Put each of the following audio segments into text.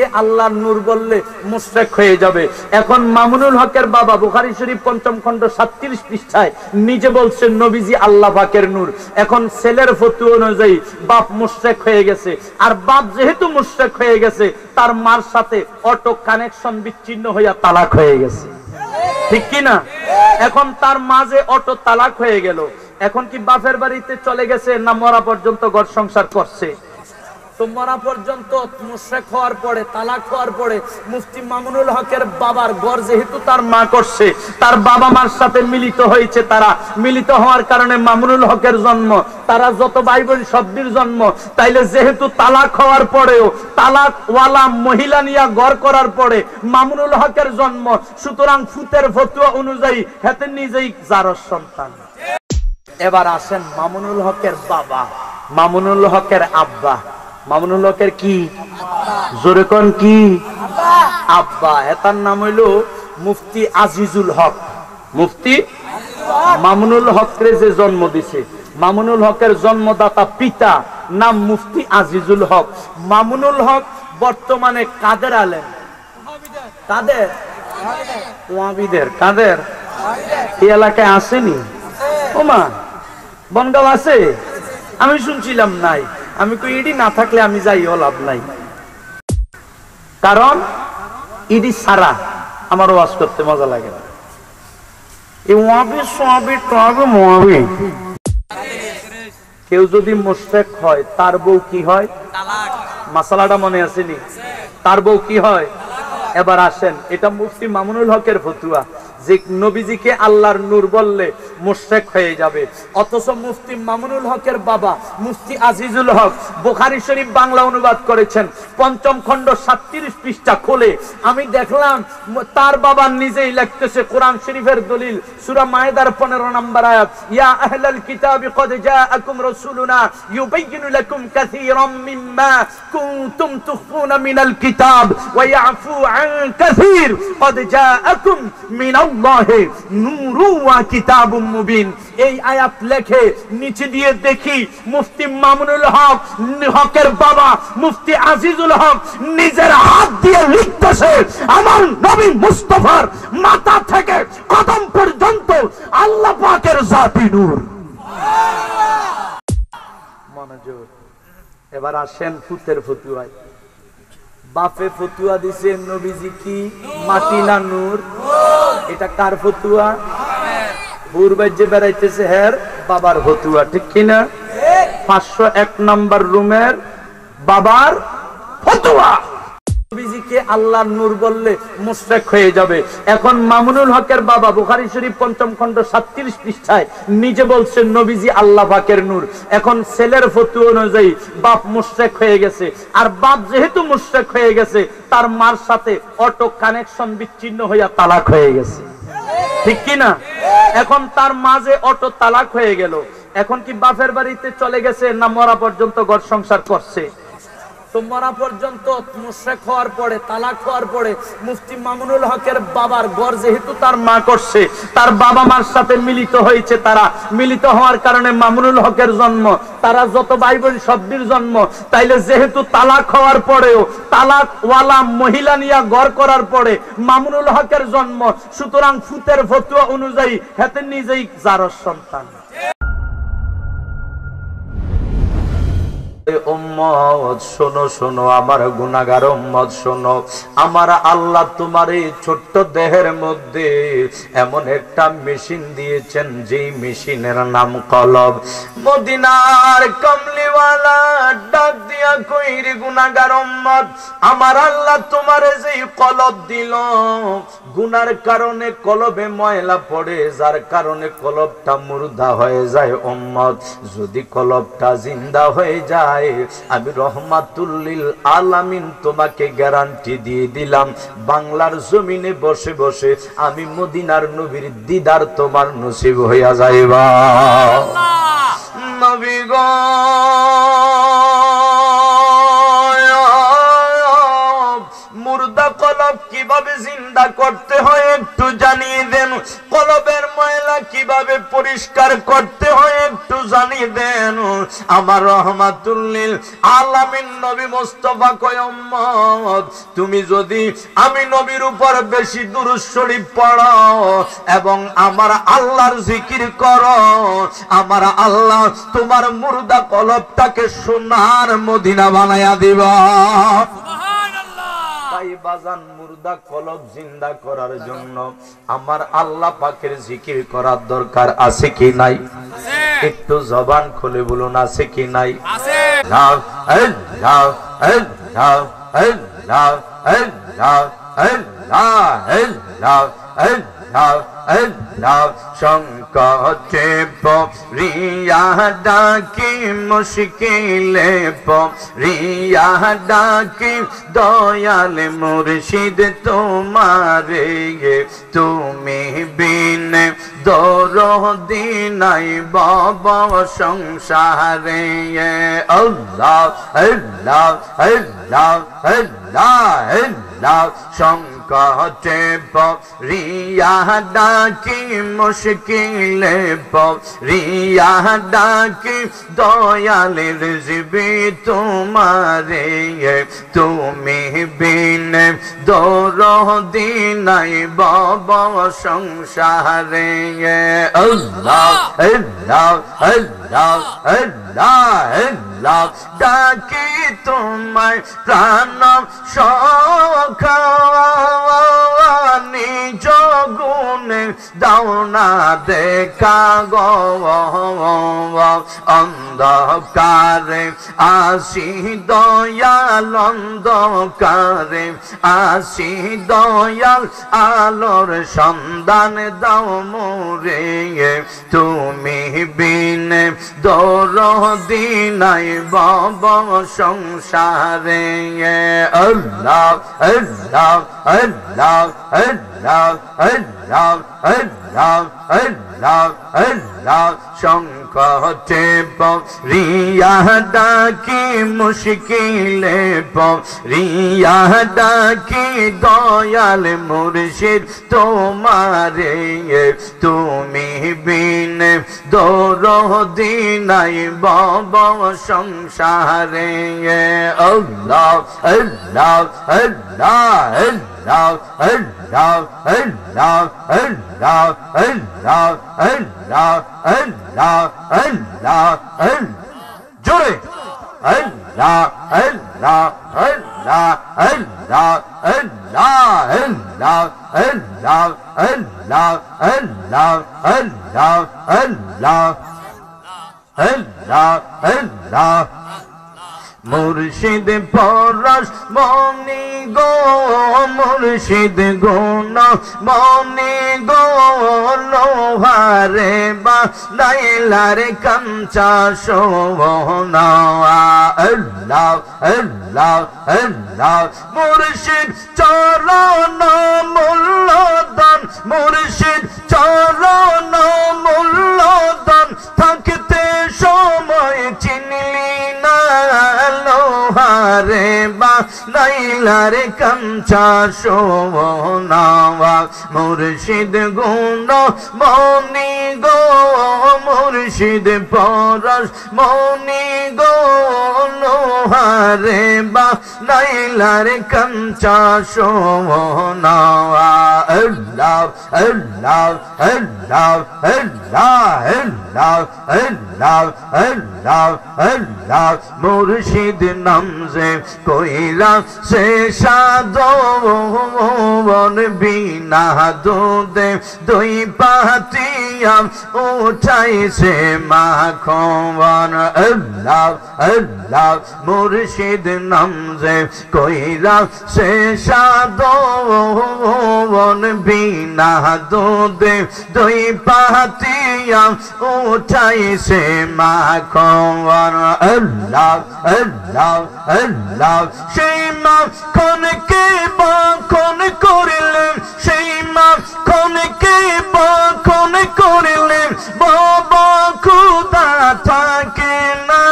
নবীজিকে আল্লাহর নূর বললে মুশরিক হয়ে যাবে। এখন মামুনুল হকের বাবা বুখারী শরীফ ৫ম খণ্ড ৩৭ পৃষ্ঠায় নিজে বলছেন নবীজি আল্লাহ পাকের নূর। এখন ছেলের ফতোয়া অনুযায়ী বাপ মুশরিক হয়ে গেছে, আর বাপ যেহেতু মুশরিক হয়ে গেছে তার মার সাথে অটো কানেকশন বিচ্ছিন্ন হইয়া তালাক হয়ে গেছে, ঠিক কি না? এখন তার মাঝে অটো তালাক হয়ে গেল, এখন কি বাপের বাড়িতে চলে গেছে না মরা পর্যন্ত ঘর সংসার করছে? তো মরা পর্যন্ত মুশরিক হওয়ার পরে, তালাক হওয়ার পরে মুফতি মামুনুল হকের বাবার ঘর যেহেতু তার মা করছে, তার বাবা মার সাথে মিলিত হয়েছে, তারা মিলিত হওয়ার কারণে মামুনুল হকের জন্ম, তারা যত ভাই বোন সবটির জন্ম। তাইলে যেহেতু তালাক হওয়ার পরেও তালাক ওয়ালা মহিলা নিয়ে ঘর করার পরে মামুনুল হকের জন্ম, সুতরাং ফুতের ফতোয়া অনুযায়ী হাতে নিজেই জারস সন্তান। এবার আসেন মামুনুল হকের বাবা, মামুনুল হকের আব্বা। মামুনুল হকের কি জোরে কোন কি আব্বা? এটার নাম হইল মুফতি আজিজুল হক। মুফতি মামুনুল হকরে যে জন্ম দিছে, মামুনুল হকের জন্মদাতা পিতা নাম মুফতি আজিজুল হক। মামুনুল হক বর্তমানে কাদের আলেম? কাদের? ওয়াহাবিদের। কাদের? এই এলাকায় আসেনি? ওমা বনগাঁও আছে? আমি শুনছিলাম নাই। আমি কই ইডি না থাকলে আমি যাইও লাভ নাই, কারণ ইডি সারা আমার ওয়াজ করতে মজা লাগে না। এই ওয়াহাবি সোয়াবি টোয়াবি মোয়াবি, কেউ যদি মুশরিক হয় তার বউ কি হয়? তালাক। মাসালাটা মনে আসেনি? তার বউ কি হয়? এবার আসেন, এটা মুফতি মামুনুল হকের ফতোয়া যে নবীজিকে আল্লাহর নূর বললে মুশরিক হয়ে যাবে। অথচ মুফতি মামুনুল হকের বাবা মুফতি আজিজুল হক বুখারী শরীফ বাংলা অনুবাদ করেছেন ৫ম খণ্ড ৩৭ পৃষ্ঠা খুলে আমি দেখলাম তার বাবা নিজেই লিখতেছে কোরআন শরীফের দলিল সূরা মায়েদার ১৫ নম্বর আয়াত, ইয়া আহলাল কিতাবি ক্বাদ জাআকুম রাসূলুনা ইউবাইয়িনু লাকুম কাসীরাম মিম্মা কুনতুম তুখফুনা মিনাল কিতাব ওয়া ইয়াফু আন কাসীর ক্বাদ জাআকুম মিনাল্লাহি নূরুন ওয়া কিতাবুম মুবিন। এই আয়াত লেখে নিচে দিয়ে দেখি মুফতি মামুনুল হকের বাবা মুফতি আজিজুল হক নিজের হাত দিয়ে লিখতেছে, আমার নবী মুস্তাফার মাথা থেকে কদম পর্যন্ত আল্লাহ পাকের জাতি নূর। মনোযোগ। এবার আসেন ফুতের ফতুয়ায়। বাপে ফতুয়া দিছে নবীজি কি মাটি না নূর? এটা কার ফতুয়া? পূর্বাজ্যে বেড়াইতেছে হের বাবার ফতুয়া, ঠিক কিনা? ৫০১ নম্বর রুমের বাবার ফতুয়া। নবীজিকে আল্লাহর নূর বললে মুশরিক হয়ে যাবে। এখন মামুনুল হকের বাবা বুখারী শরীফ ৫ম খণ্ড ৩৭ পৃষ্ঠায় নিজে বলছেন নবীজি আল্লাহ পাকের নূর। এখন ছেলের ফতোয়া অনুযায়ী বাপ মুশরিক হয়ে গেছে, আর বাপ যেহেতু মুশরিক হয়ে গেছে তার মার সাথে অটো কানেকশন বিচ্ছিন্ন হইয়া তালাক হয়ে গেছে, ঠিক কি না? এখন তার মাঝে অটো তালাক হয়ে গেল, এখন কি বাপের বাড়িতে চলে গেছে না মরা পর্যন্ত ঘর সংসার করছে? তো মরা পর্যন্ত মুশরিক হওয়ার পরে, তালাক হওয়ার পরে মুফতি মামুনুল হকের বাবার ঘর যেহেতু তার মা করছে, তার বাবা মার সাথে মিলিত হয়েছে, তারা মিলিত হওয়ার কারণে মামুনুল হকের জন্ম, তারা যত ভাই বোন সবটির জন্ম। তাইলে যেহেতু তালাক হওয়ার পরেও তালাক ওয়ালা মহিলা নিয়ে ঘর করার পরে মামুনুল হকের জন্ম, সুতরাং ফুতের ফতোয়া অনুযায়ী হাতে নিজেই জারস সন্তান। উম্মত শোনো শোনো, আমার গুনাহগার উম্মত শোনো, আমার আল্লাহ তোমার এই ছোট্ট দেহের মধ্যে এমন একটা মেশিন দিয়েছেন যেই মেশিনের নাম কলব। মদিনার কমলিওয়ালা ডাক দিয়া কইরে গুনাহগার উম্মত, আমার আল্লাহ তোমার যেই কলব দিল, গুনার কারণে কলবে ময়লা পড়ে, যার কারণে কলবটা মুর্দা হয়ে যায়। উম্মত যদি কলবটা জিন্দা হয়ে যায়, আমি রহমাতুল লিল আলামিন তোমাকে গ্যারান্টি দিয়ে দিলাম, বাংলার জমিনে বসে বসে আমি মদিনার নবীর দিদার তোমার নসিব হইয়া যাইবা। নবী গো মুর্দা কলব কিভাবে জিন্দা করতে হয় একটু জানিয়ে দেন, কলবের ময়লা কিভাবে পরিষ্কার করতে হয় একটু জানিয়ে দেন। আমার রহমাতুল লিল আলামিন নবী মুস্তাফা কয় উম্মত তুমি যদি আমি নবীর উপর বেশি দুরূদ শরীফ পড়ো এবং আমার আল্লাহর জিকির করো, আমার আল্লাহ তোমার মুর্দা কলবটাকে সোনার মদিনা বানায়া দিবা। তাই বাজান মুর্দা কলব জিন্দা করার জন্য আমার আল্লাহ পাকের জিকির করার দরকার আছে কি নাই? একটু জবান খুলে বলুন আছে কি নাই? আল্লাহ আল্লাহ আল্লাহ আল্লাহ আল্লাহ আল্লাহ আল্লাহ আল্লাহ আল্লাহ সংকটে পড়িয়া ডাকি মুশকিলে পড়িয়া ডাকি দয়াল মুর্শিদ তোমারে তুমি বিনে দরদি নাই বাবা সংসারে। আল্লাহ আল্লাহ আল্লাহ আল্লাহ আল্লাহ সংকটে পড়িয়া ডাকি মুশকিলে পড়িয়া ডাকি দয়ালের রিজবি তোমারে তুমি বিনে দরদি নাই বাবা সংসারে। আল্লাহ আল্লাহ আল্লাহ আল্লাহ আল্লাহ ডাকি তোমায় প্রাণ সখা নিজ গুণে দাও না দেখা গো অন্ধকারে আসি দয়াল অন্ধকারে আসি দয়াল আলোর সন্ধান দাও মোরে তুমি বিনে দরদি নাই বাবা সংসারে। আল্লাহ আল্লাহ আল্লাহ আল্লাহ আল্লাহ আল্লাহ আল্লাহ আল্লাহ সংকটে পড়িয়া ডাকি মুশকিলে পড়িয়া ডাকি দয়াল মুর্শিদ তোমারে তুমি বিনে দরদি নাই বাবা সংসারে। আল্লাহ আল্লাহ আল্লাহ আল্লাহ আল্লাহ আল্লাহ আল্লাহ আল্লাহ আল্লাহ আল্লাহ আল্লাহ জোরে আল্লাহ আল্লাহ আল্লাহ আল্লাহ আল্লাহ আল্লাহ আল্লাহ আল্লাহ আল্লাহ আল্লাহ আল্লাহ আল্লাহ আল্লাহ মুর্শিদ পরশ মনি গো মুর্শিদ গুণ মনি গো লোহারে বা নাইলারে কাঞ্চা সোনা। আল্লাহ আল্লাহ আল্লাহ মুর্শিদ চরণ মূল্যদান মুর্শিদ চরণ মূল্যদান থাকতে সময় চিনলি না লোহারে বা নাইলারে কাঞ্চা সোনা। মুর্শিদ গুণ মনি গো মুর্শিদ পরশ মনি গো লোহারে বা নাইলারে কাঞ্চা সোনা। আল্লাহ আল্লাহ আল্লাহ আল্লাহ আল্লাহ আল্লাহ আল্লাহ আল্লাহ মুর্শিদ নামজে কইলা সে সাধন বিনা দুধে দই পাতিয়াম উঠাইছে মাখন। আল্লাহ আল্লাহ মুর্শিদ নামজে কইলা সে সাধন বিনা দুধে দই পাতিয়াম উঠাইছে মাখন। আল্লাহ আল্লাহ আল্লাহ সেই মাখনকে মাখন করিলেন সেই মাখনকে মাখন করিলেন বাবা খুদা থাকে না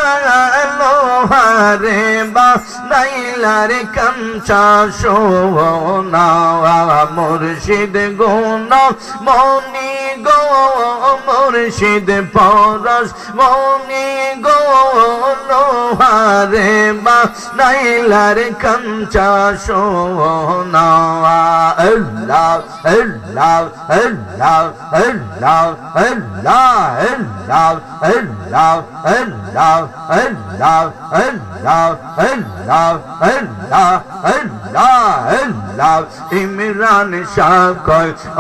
লোহারে বা নাইল নাইলার কাঞ্চা সোনা মুর্শিদ গুণ মনি গো মুর্শিদ পরশ মনি গো লোহারে বা নাইলার কাঞ্চা সোনা আল্লাহ আল্লাহ আল্লাহ আল্লাহ আল্লাহ আল্লাহ আল্লাহ আল্লাহ আল্লাহ আল্লাহ আল্লাহ আল্লাহ আল্লাহ আল্লাহ ইমরান শাহ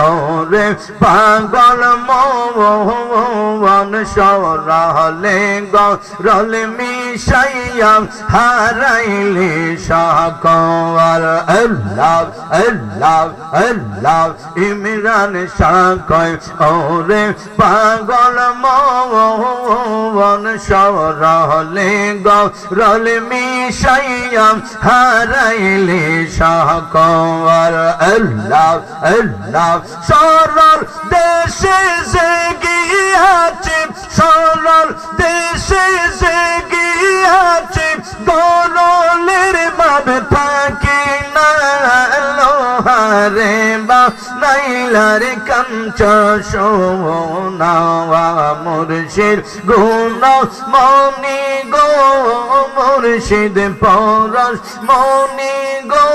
ওরে পাগল মন সরলে গরল মিশাইয়া হারাইলে শাকর আল্লাহ আল্লাহ আল্লাহ ইমরান শাহ ওরে পাগল মন সরলে গরল মিশাইয়া হারাইলে শাকর আল্লাহ আল্লাহ সরল দেশে জেগিয়াছে সরল দেশে জেগিয়াছে গরলের ভাবে থাকি না লোহারে বা নাইলার কাঞ্চা সোনা মুর্শিদ গুণ মনি গো মুর্শিদ পরশ মনি গো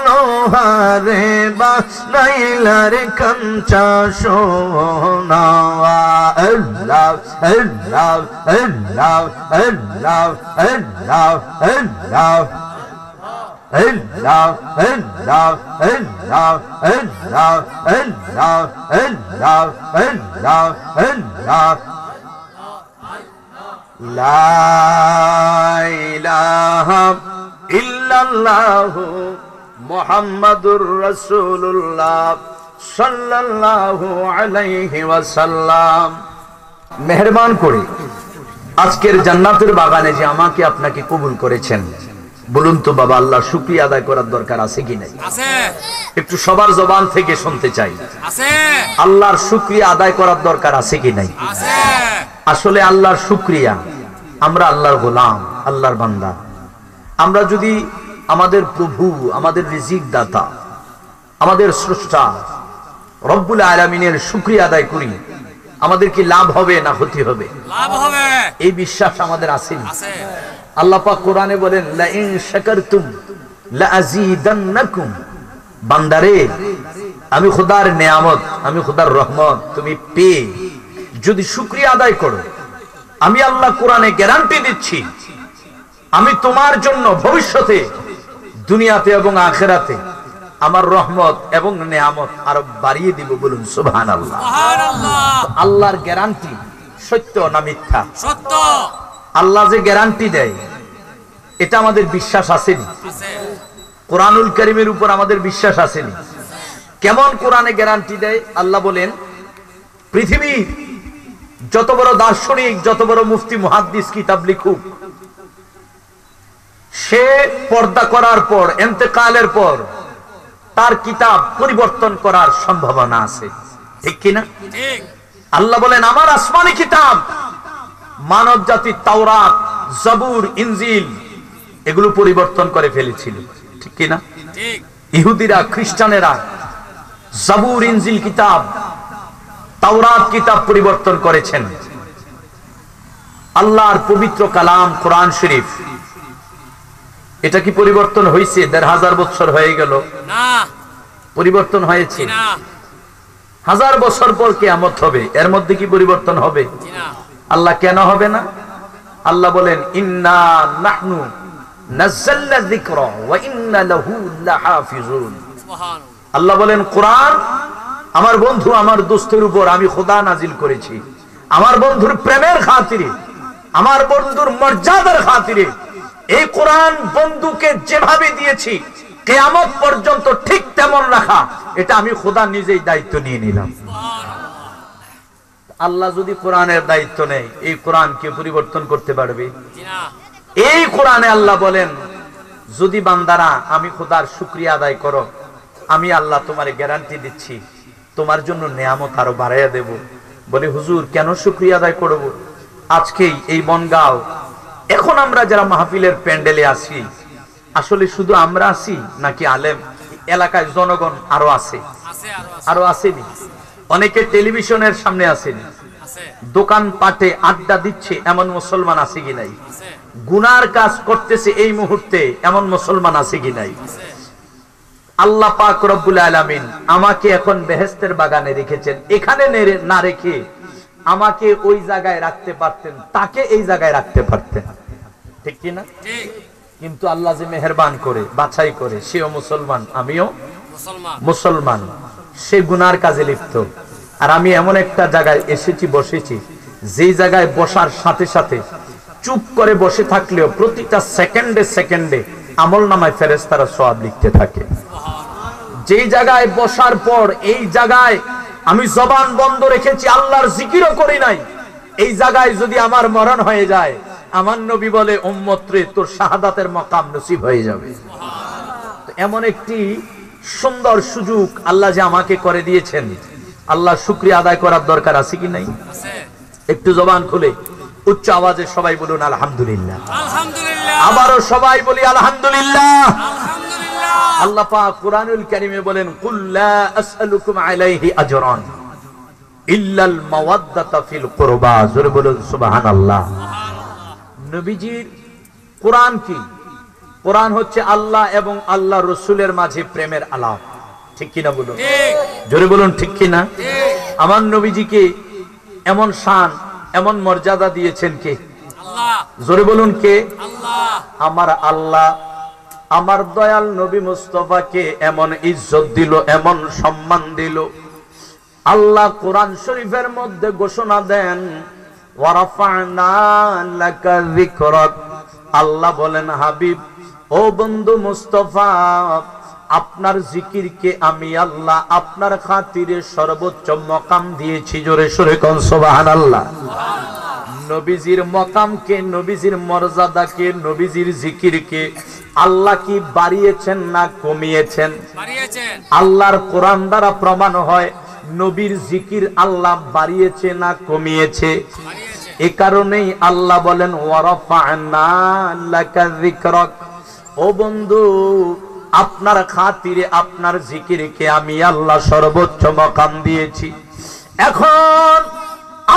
লোহারে বা নাইলার কাঞ্চা সোনা আল্লাহ আল্লাহ আল্লাহ আল্লাহ আল্লাহ আল্লাহ Allah, Allah, Allah, Allah, Allah, Allah, Allah, Allah. La ilaha illallah Muhammadur Rasulullah sallallahu alayhi wa sallam. মেহেরবান করে আজকের জান্নাতের বাগানে যে আমাকে আপনাকে কবুল করেছেন, বলুন তো বাবা, আল্লাহ শুকরিয়া আদায় করার দরকার আছে কি নাই? আছে। একটু সবার জবান থেকে শুনতে চাই, আছে। আল্লাহর শুকরিয়া আদায় করার দরকার আছে কি নাই? আছে। আসলে আল্লাহর শুকরিয়া, আমরা আল্লাহর গোলাম, আল্লাহর বান্দা। আমরা যদি আমাদের প্রভু, আমাদের রিজিক দাতা, আমাদের স্রষ্টা রব্বুল আলামিনের শুকরিয়া আদায় করি, আমাদের কি লাভ হবে না ক্ষতি হবে? লাভ হবে, এই বিশ্বাস আমাদের আছে। আল্লাহ পাক কোরআনে বলেন, লা ইন শাকারতুম লা আযীদান্নাকুম। বান্দারে, আমি খোদার নেয়ামত, আমি খোদার রহমত তুমি পেয়ে যদি শুকরিয়া আদায় করো, আমি আল্লাহ কোরআনে গ্যারান্টি দিচ্ছি, আমি তোমার জন্য ভবিষ্যতে দুনিয়াতে এবং আখিরাতে আমার রহমত এবং নেয়ামত আরো বাড়িয়ে দিব। বলুন সুবহানাল্লাহ। সুবহানাল্লাহ। আল্লাহর গ্যারান্টি সত্য না মিথ্যা? সত্য। আল্লাহ যে গ্যারান্টি দেয়, এটা আমাদের বিশ্বাস আসেনি? কোরআনুল কারীমের উপর আমাদের বিশ্বাস আসেনি? কেমন কোরআনে গ্যারান্টি দেয়? আল্লাহ বলেন, পৃথিবীর যত বড় দার্শনিক, যত বড় মুফতি মুহাদ্দিস কিতাব লিখুক, সে পর্দা করার পর, ইন্তেকালের পর তার কিতাব পরিবর্তন করার সম্ভাবনা আছে, ঠিক কিনা? ঠিক। আল্লাহ বলেন, আমার আসমানি কিতাব মানব জাতি তাওরাত, জাবুর, ইনজিল এগুলো পরিবর্তন করে ফেলেছিল, ঠিক কিনা? ঠিক। ইহুদিরা, খ্রিস্টানেরা জাবুর, ইনজিল কিতাব, তাওরাত কিতাব পরিবর্তন করেছেন। আল্লাহর পবিত্র কালাম কোরআন শরীফ, এটা কি পরিবর্তন হয়েছে? ১৫০০ বছর হয়ে গেল, না পরিবর্তন হয়েছে না। ১০০০ বছর পর কিয়ামত হবে, এর মধ্যে কি পরিবর্তন হবে? আল্লাহ কেন হবে না? আল্লাহ বলেন, ইন্না নাহনু নাযালনা যিকরা ওয়া ইন্না লাহু লাহাফিজুন। সুবহানাল্লাহ। আল্লাহ বলেন, কোরআন আমার বন্ধু, আমার দোস্তের উপর আমি খোদা নাজিল করেছি, আমার বন্ধুর প্রেমের খাতিরে, আমার বন্ধুর মর্যাদার খাতিরে। এই কোরআন বন্ধুকে যেভাবে দিয়েছি, কিয়ামত পর্যন্ত ঠিক তেমন রাখা, এটা আমি খোদা নিজেই দায়িত্ব নিয়ে নিলাম। আল্লাহ যদি কোরআনের দায়িত্ব নেয়, এই কোরআন কে পরিবর্তন করতে পারবে? এই কোরআনে আল্লাহ বলেন, যদি বান্দারা আমি খোদার শুকরিয়া আদায় করো, আমি আল্লাহ তোমারে গ্যারান্টি দিচ্ছি, তোমার জন্য নেয়ামত আরো বাড়াইয়া দেব। বলে, হুজুর কেন শুকরিয়া আদায় করব? আজকেই এই বনগাঁও, এখন আমরা যারা মাহফিলের প্যান্ডেলে আছি, আসলে শুধু আমরা আছি নাকি আলেম এলাকায় জনগণ আরো আছে? আরো আসেনি? অনেকে টেলিভিশনের সামনে আসেনি, দোকান পাটে আড্ডা দিচ্ছে এমন মুসলমান আছে কি নাই? গুনার কাজ করতেছে এই মুহূর্তে এমন মুসলমান আছে কি নাই? আল্লাহ পাক রব্বুল আলামিন আমাকে এখন বেহেশতের বাগানে রেখেছেন, এখানে না রেখে আমাকে ওই জায়গায় রাখতে পারতেন, তাকে এই জায়গায় রাখতে পারতেন, ঠিক কি না? কিন্তু আল্লাহ যে মেহেরবান করে বাছাই করে, সেও মুসলমান আমিও মুসলমান, সে গুনার কাজে লিপ্ত। আর আমি এমন একটা জায়গায় এসেছি, বসেছি, যেই জায়গায় বসার সাথে সাথে চুপ করে বসে থাকলেও প্রতিটা সেকেন্ডে সেকেন্ডে আমল নামায় ফেরেশতারা সওয়াব লিখতে থাকে। যেই জায়গায় বসার পর এই জায়গায় আমি জবান বন্ধ রেখেছি, আল্লাহর জিকিরও করি নাই, এই জায়গায় যদি আমার মরণ হয়ে যায়, আমার নবী বলে উম্মত রে তোর শাহাদাতের মাকাম নসিব হয়ে যাবে। এমন একটি সুন্দর সুযোগ আল্লাহ যে আমাকে করে দিয়েছেন, আল্লাহ শুকরিয়া আদায় করার দরকার আছে কি নাই? একটু জবান খুলে উচ্চ আওয়াজে সবাই বলুন আলহামদুলিল্লাহ। আবারও সবাই বলি আলহামদুলিল্লাহ। আল্লাহ পাক কুরআনুল কারীমে বলেন কুল লা আসআলুকুম আলাইহি আজরান ইল্লাল মাওয়াদ্দাতা ফিল কুরবা। জোরে বলুন সুবহানাল্লাহ। নবীজির কোরআন কি? কোরআন হচ্ছে আল্লাহ এবং আল্লাহ রাসূলের মাঝে প্রেমের আলাপ, ঠিক কি না বলুন? জোরে বলুন ঠিক কি না? আমার নবীজিকে এমন শান এমন মর্যাদা দিয়েছেন কে? আল্লাহ। জোরে বলুন কে? আল্লাহ। আমার আল্লাহ আমার দয়াল নবী মুস্তাফাকে এমন ইজ্জত দিল, এমন সম্মান দিল। আল্লাহ কোরআন শরীফের মধ্যে ঘোষণা দেন ওয়ারাফা'না লাকা যিকরাক। আল্লাহ বলেন হাবিব ও বন্ধু মুস্তাফা, আপনার জিকিরকে আমি আল্লাহ আপনার খাতিরে সর্বোচ্চ মকাম দিয়েছি। জোরে সরে কোন সুবহানাল্লাহ। নবীজির মকামকে, নবীজির মর্যাদাকে, নবীজির জিকিরকে আল্লাহ কি বাড়িয়েছেন না কমিয়েছেন? বাড়িয়েছেন। আল্লাহর কোরআন দ্বারা প্রমাণ হয় নবীর জিকির আল্লাহ বাড়িয়েছে না কমিয়েছে? এই কারণেই আল্লাহ বলেন ওয়ারাফা'না লাকা যিকরাক। ও বন্ধু, আপনার খাতিরে আপনার জিকিরকে আমি আল্লাহ সর্বোচ্চ মকাম দিয়েছি। এখন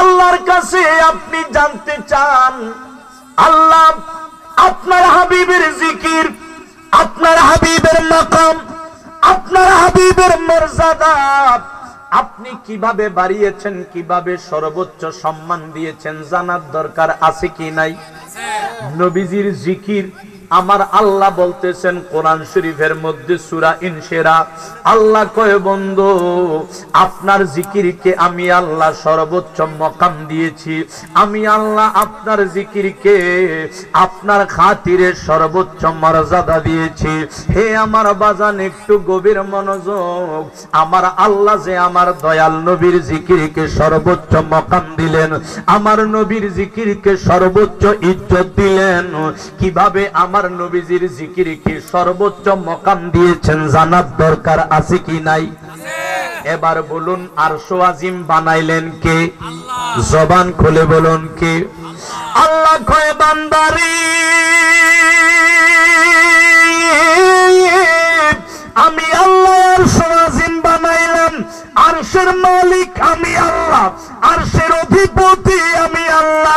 আল্লাহর কাছে আপনি জানতে চান আল্লাহ আপনার হাবিবের জিকির, আপনার হাবিবের মাকাম, আপনার হাবিবের মর্যাদা আপনি কিভাবে বাড়িয়েছেন, কিভাবে সর্বোচ্চ সম্মান দিয়েছেন জানার দরকার আছে কি নাই? নবীজির জিকির আমার আল্লাহ বলতেছেন কোরআন শরীফের মধ্যে সূরা ইনশিরা, আল্লাহ কয় বন্ধু আপনার জিকিরকে আমি আল্লাহ সর্বোচ্চ মকাম দিয়েছি। আমি আল্লাহ আপনার জিকিরকে আপনার খাতিরে সর্বোচ্চ মর্যাদা দিয়েছি। হে আমার বাজান একটু গভীর মনোযোগ, আমার আল্লাহ যে আমার দয়াল নবীর জিকিরকে সর্বোচ্চ মকাম দিলেন, আমার নবীর জিকিরকে সর্বোচ্চ ইজ্জত দিলেন, কিভাবে আমার নবীজির জিকিরকে সর্বোচ্চ মকাম দিয়েছেন জানার দরকার আছে কি নাই? এবার বলুন আরশ আজিম বানাইলেন কে? জবান খুলে বলুন কে? আল্লাহ কয় বান্দারে আমি আল্লাহ আরশ আজিম বানাইলাম, আরশের মালিক আমি আল্লাহ, আরশের অধিপতি আমি আল্লাহ।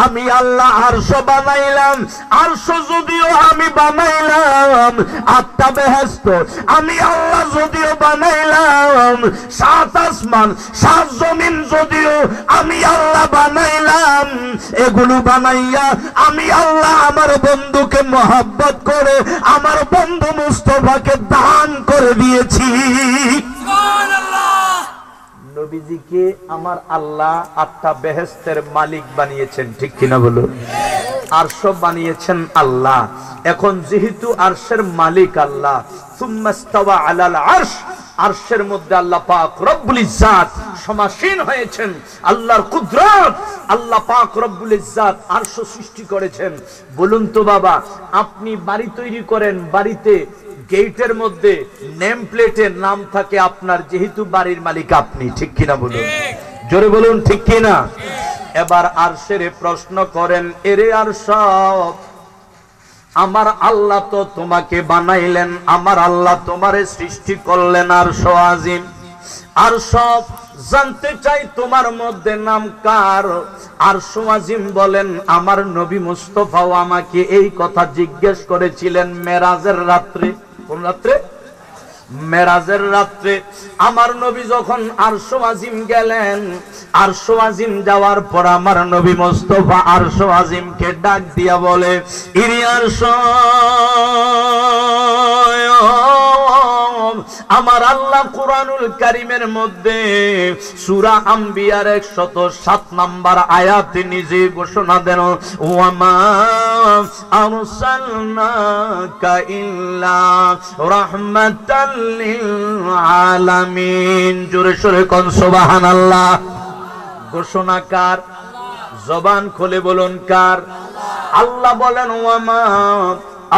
আমি আল্লাহ আরশ বানাইলাম, আরশ যদিও আমি বানাইলাম, আটটা বেহেশত আমি আল্লাহ যদিও বানাইলাম, সাত আসমান সাত জমিন যদিও আমি আল্লাহ বানাইলাম, এগুলো বানাইয়া আমি আল্লাহ আমার বন্ধুকে মহব্বত করে আমার বন্ধু মুস্তাফাকে দান করে দিয়েছি। নবীজিকে আমার আল্লাহ আটটা বেহেশতের মালিক বানিয়েছেন, ঠিক কিনা বলো? আরশ বানিয়েছেন আল্লাহ। এখন যেহেতু আরশের মালিক আল্লাহ, সুম্মা ইস্তাওয়া আলাল আরশ, আরশের মধ্যে আল্লাহ পাক রব্বুল ইজ্জাত সমাসীন হয়েছেন। আল্লাহর কুদরত, আল্লাহ পাক রব্বুল ইজ্জাত আরশ সৃষ্টি করেছেন। বলুন তো বাবা, আপনি বাড়ি তৈরি করেন, বাড়িতে গেটের মধ্যে নেম প্লেটের নাম থাকে আপনার, যেহেতু বাড়ির মালিক আপনি, ঠিক কিনা বলুন? জোরে বলুন ঠিক কিনা? এবার আরশের প্রশ্ন করেন, এরে আরশ আমার আল্লাহ তো তোমাকে বানাইলেন, আমার আল্লাহ তোমারে সৃষ্টি করলেন আরশ আজিম। আর সব জানতে চাই তোমার মধ্যে নাম কার? আরশ আজিম বলেন আমার নবী মুস্তাফাও আমাকে এই কথা জিজ্ঞেস করেছিলেন মেরাজের রাত্রে। কোন রাত্রে? মেরাজের রাত্রে আমার নবী যখন আরশ আজিম গেলেন, আরশ আজিম যাওয়ার পর আমার নবী মুস্তাফা আরশ আজিমকে ডাক দিয়া বলে, ইরি আরশ, আমার আল্লাহ কুরআনুল কারীমের মধ্যে সূরা আম্বিয়ার 107 নম্বর আয়াতে নিজে ঘোষণা দেন, ওয়ামা আরসালনাকা ইল্লা রাহমাতাল লিল আলামিন। জোরে সোরে কোন সুবহানাল্লাহ। ঘোষণা কার? জবান খুলে বলুন কার? আল্লাহ বলেন ওয়ামা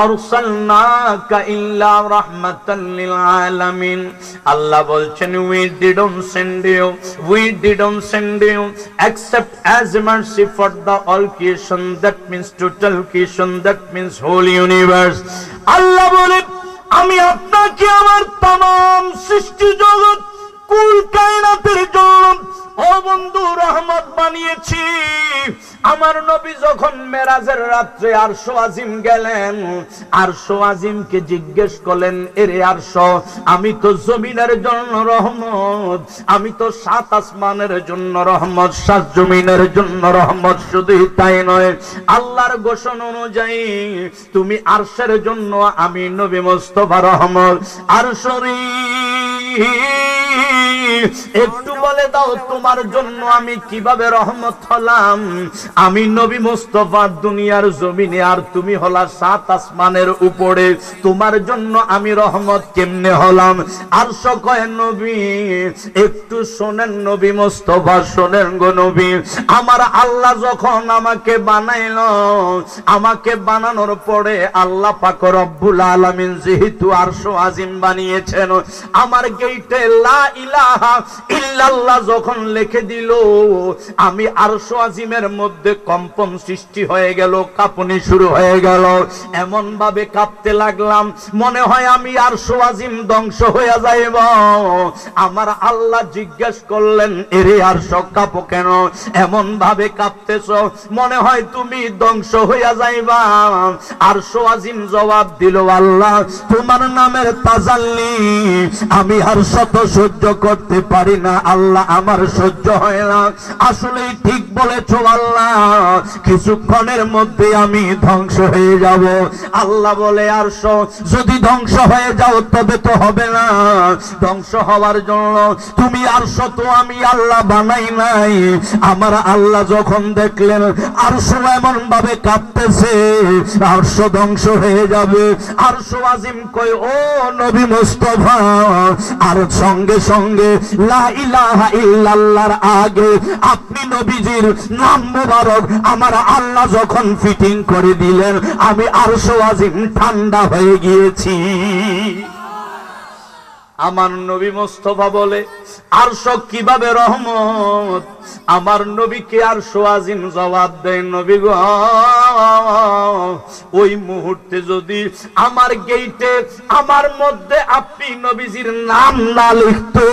আরসালনাকা ইল্লা রাহমাতাল লিল আলামিন। আল্লাহ বলছেন we didn't send you except as a mercy for the all creation, that means total creation, that means whole universe। আল্লাহ বলে আমি আপনাকে আমার तमाम সৃষ্টি জগৎ কুল কায়নাতের জন্য ও বন্ধু রহমত বানিয়েছি। আমার নবী যখন মেরাজের রাত্রে আরশ আজিম গেলেন, আরশ আজিমকে জিজ্ঞেস করলেন, এরে আরশ, আমি তো জমিনের জন্য রহমত, আমি তো সাত আসমানের জন্য রহমত, সাত জমিনের জন্য রহমত। শুধুই তাই নয়, আল্লাহর ঘোষণা অনুযায়ী তুমি আরশের জন্য আমি নবী মুস্তাফা রহমত। আরশরি একটু বলে দাও তোমার জন্য আমি কিভাবে রহমত হলাম? আমি নবী মুস্তাফা দুনিয়ার জমিনে, আর তুমি হলা সাত আসমানের উপরে, তোমার জন্য আমি রহমত কেমনে হলাম? আরশ কয় নবী একটু শোনেন, নবী মুস্তাফা শোনেন গো নবী। আমার আল্লাহ যখন আমাকে বানাইলো, আমাকে বানানোর পরে আল্লাহ পাক রব্বুল আলামিন যেহেতু আরশ আজিম বানিয়েছেন, আমার গেইটে লা ইলাহা ইল্লাল্লাহ যখন লিখে দিল, আমি আরশ আজিমের মধ্যে কম্পন সৃষ্টি হয়ে গেল, কাঁপুনি শুরু হয়ে গেল। এমন ভাবে কাঁপতে লাগলাম মনে হয় আমি আরশ আজিম ধ্বংস হয়ে যাইব। আমার আল্লাহ জিজ্ঞেস করলেন, এরে আরশ কাঁপো কেন? এমন ভাবে কাঁপতেছো মনে হয় তুমি ধ্বংস হয়ে যাইবা। আরশ আজিম জবাব দিল, আল্লাহ তোমার নামের তাজাল্লি আমি আর শত সহ্য করতে পারি না আল্লাহ, আমার সহ্য হয় না। আসলেই ঠিক বলেছো আল্লাহ, কিছুক্ষণের মধ্যে আমি ধ্বংস হয়ে যাব। আল্লাহ বলে, আরশ যদি ধ্বংস হয়ে যাও তবে তো হবে না, ধ্বংস হওয়ার জন্য তুমি আরশ তো আমি আল্লাহ বানাই নাই। আমার আল্লাহ যখন দেখলেন আরশ এমন ভাবে কাঁপতেছে, আরশ ধ্বংস হয়ে যাবে, আরশ আজিম কই, ও নবী মুস্তাফা, আর সঙ্গে সঙ্গে লা ইলাহা ইল্লাল্লাহর আগে আপনি নবীজির নাম মুবারক আমার আল্লাহ যখন ফিটিং করে দিলেন, আমি আরশ আজিম ঠান্ডা হয়ে গিয়েছি। আমার নবী মুস্তাফা বলে, আরশ কিভাবে রহমত? আমার নবীকে আরশ আজিম জবাব দেয়, নবী গো, ওই মুহূর্তে যদি আমার গেইটে আমার মধ্যে আপনি নবীজির নাম না লিখতো,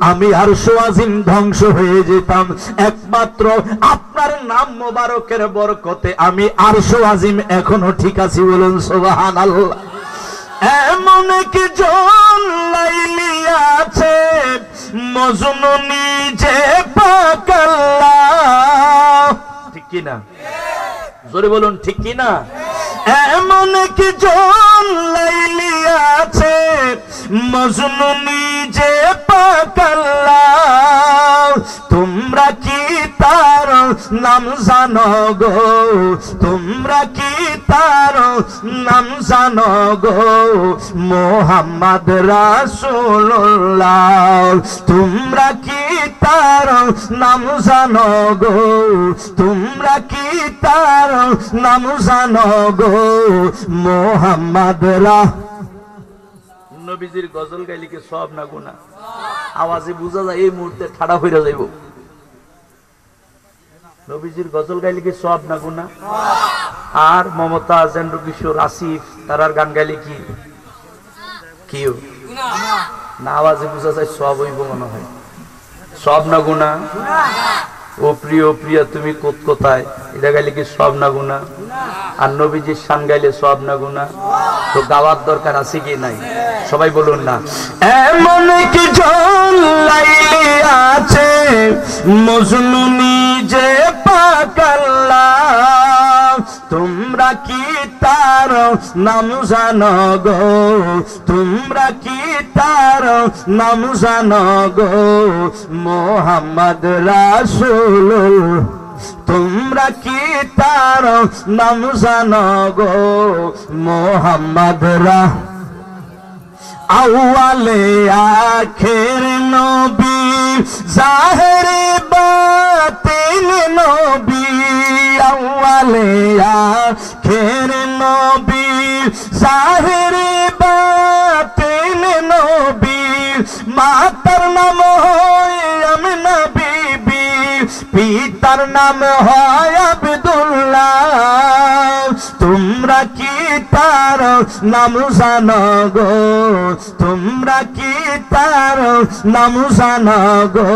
আমি আরশ আজিম ধ্বংস হয়ে যেতাম। একমাত্র আপনার নাম মোবারকের বরকতে আমি আরশ আজিম এখনো ঠিক আছি। বলুন সুবহানাল্লাহ। এমন কি জন লাইলি আছে মজনু নিজে পাক আল্লাহ, ঠিক কি না? জোরে বলুন ঠিক কি না? এমন কি জন লাইলি আছে মজনু নিজে পাক আল্লাহ, তোমরা কি তার নাম জানো গো? তোমরা কি তার নাম জানো গো? মোহাম্মদ রাসূলুল্লাহ। তোমরা কি তার নাম জানো গো? তোমরা কি তার নাম জানো গো? মোহাম্মদ নবীজির গজল গাইলে কি সব না গুনাহ? আওয়াজে বোঝা যায় এই মুহূর্তে ঠাড়া হইরা যাইব। নবীজির গজল গাইলে কি সব না গুনাহ? আর মমতা জেন্দ্র কিশোর আসিফ তারার গান গাইলে কি কিও না আওয়াজে বুঝা যায় সব হইব মনে হয় সব না গুণা ও প্রিয় প্রিয়া তুমি কোথায় এটা গাইলে কি সব না গুণা আর নবীজির শান গাইলে সব না গুণা তো গাওয়ার দরকার আছে কি নাই সবাই বলুন না এমন কি জন লাইলি আছে মজনু নিজে পাক আল্লাহ তোমরা কি তার নাম জানো গো তোমরা কি তার নাম জানো গো মোহাম্মদ রাসূল তোমরা কি তার নাম জানো গো মোহাম্মদ আউয়ালে আখের নবী জাহেরে বাতিন নবী আউয়ালে আখের নবী জাহেরে বাতিন নবী মাতার নাম হয় আমিনা বিবি পিতার নাম হয় আব্দুল্লাহ তোমরা কি তার নাম জানো গো তোমরা কি তার নাম জানো গো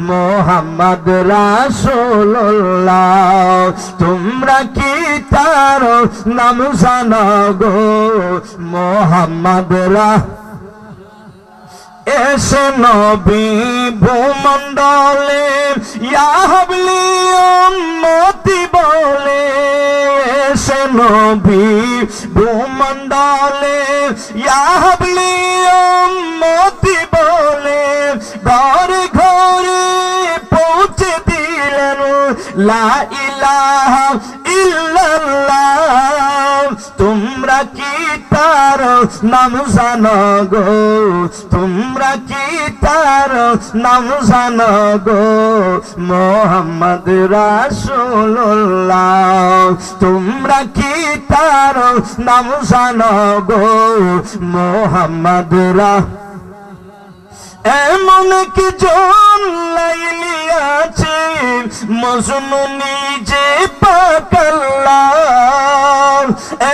মোহাম্মদ রাসূলুল্লাহ তোমরা কি তার নাম জানো গো মোহাম্মদ এসে নবী ভূমণ্ডলে ইয়া হাবলি উম্মতি বলে এসে নবী ভূমণ্ডলে ইয়া হাবলি উম্মতি বলে ঘরে ঘরে পৌঁছে দিলেন লা ইলাহা ইল্লাল্লাহ তোমরা কি তার নাম জানো গো তোমরা কি তার নাম জানো গো মোহাম্মদ রাসূলুল্লাহ তোমরা কি তার নাম জানো গো মোহাম্মদ এমন কি জন লাইলি আছে মজনু নিজে পাক আল্লাহ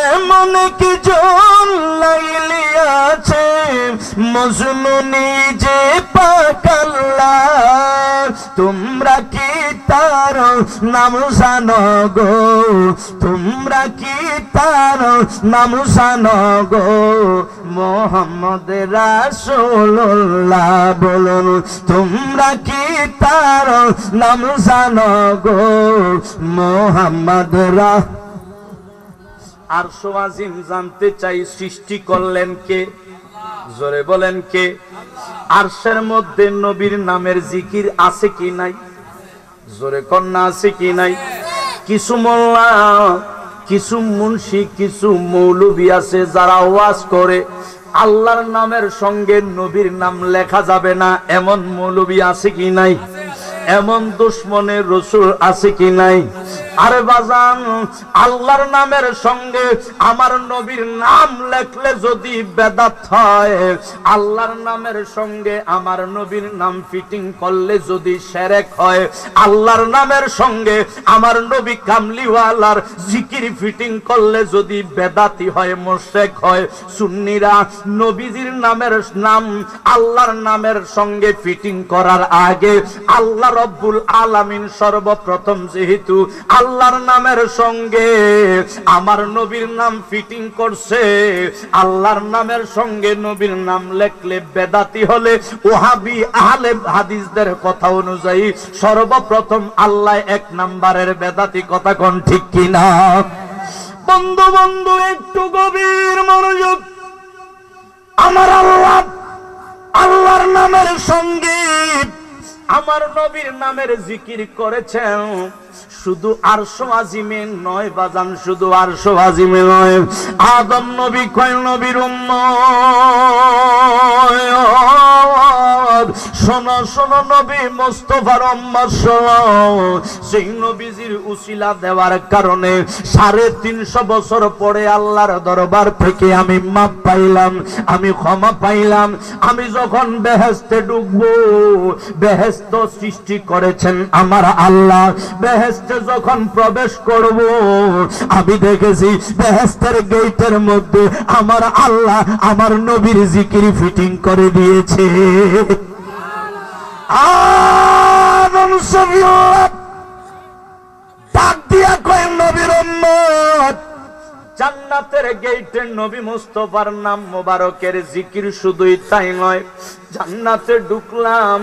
এমন কি জন লাইলি আছে মজনু নিজে পাক আল্লাহ তোমরা কি তার নাম জানো গো তোমরা কি তার নাম জানো গো মোহাম্মদ রাসূলুল্লাহ বলুন তোমরা কি তার নাম জানো গো মোহাম্মদ আরশ আজিম জানতে চাই সৃষ্টি করলেন কে জোরে বলেন কে আরশের মধ্যে নবীর নামের জিকির আছে কি নাই জোরে কন্যা আছে কি নাই কিছু মোল্লা কিছু মুন্সি কিছু মৌলবি আছে যারা ওয়াজ করে আল্লাহর নামের সঙ্গে নবীর নাম লেখা যাবে না এমন মৌলবি আছে কি নাই এমন দুশমনের রাসূল আছে কি নাই আরে বাজান আল্লাহর নামের সঙ্গে আমার নবীর নাম লেখলে যদি বেদাত হয় আল্লাহর নামের সঙ্গে আমার নবীর নাম ফিটিং করলে যদি শিরক হয় আল্লাহর নামের সঙ্গে আমার নবী কামলিওয়ালার জিকির ফিটিং করলে যদি বেদাতি হয় মুশরিক হয় সুন্নিরা নবীজির নামের নাম আল্লাহর নামের সঙ্গে ফিটিং করার আগে আল্লাহ রব্বুল আলামিন সর্বপ্রথম যেহেতু আল্লাহর নামের সঙ্গে আমার নবীর নাম ফিটিং করছে আল্লাহর নামের সঙ্গে নবীর নাম লেখলে বেদাতি হলে ওহাবি আহলে হাদিসদের কথা অনুযায়ী সর্বপ্রথম আল্লাহ এক নাম্বারের বেদাতি কথা কোন ঠিক কিনা বন্ধু বন্ধু একটু গভীর মনোযোগ আমার আল্লাহ আল্লাহর নামের সঙ্গে আমার নবীর নামের জিকির করেছেন শুধু আরশ আজিমে নয় বাজান শুধু আরশ আজিমে নয় আদম নবী কয় নবীর উম্মত শোনো শোনো নবী মুস্তাফার উম্মত শোনো, সেই নবীজির উসিলা দেওয়ার কারণে 350 বছর পরে আল্লাহর দরবার থেকে আমি মাপ পাইলাম, আমি ক্ষমা পাইলাম। আমি যখন বেহেশতে ঢুকবো, বেহেশত সৃষ্টি করেছেন আমার আল্লাহ, বেহেশতে যখন প্রবেশ করব আমি দেখেছি বেহেশতের গেটের মধ্যে আমার আল্লাহ আমার নবীর জিকির ফিটিং করে দিয়েছে। ডাক দিয়া কয় নবীর উম্মত, জান্নাতের গেটে নবী মুস্তাফার নাম মোবারকের জিকির শুধুই তাই নয়, জান্নাতে ঢুকলাম,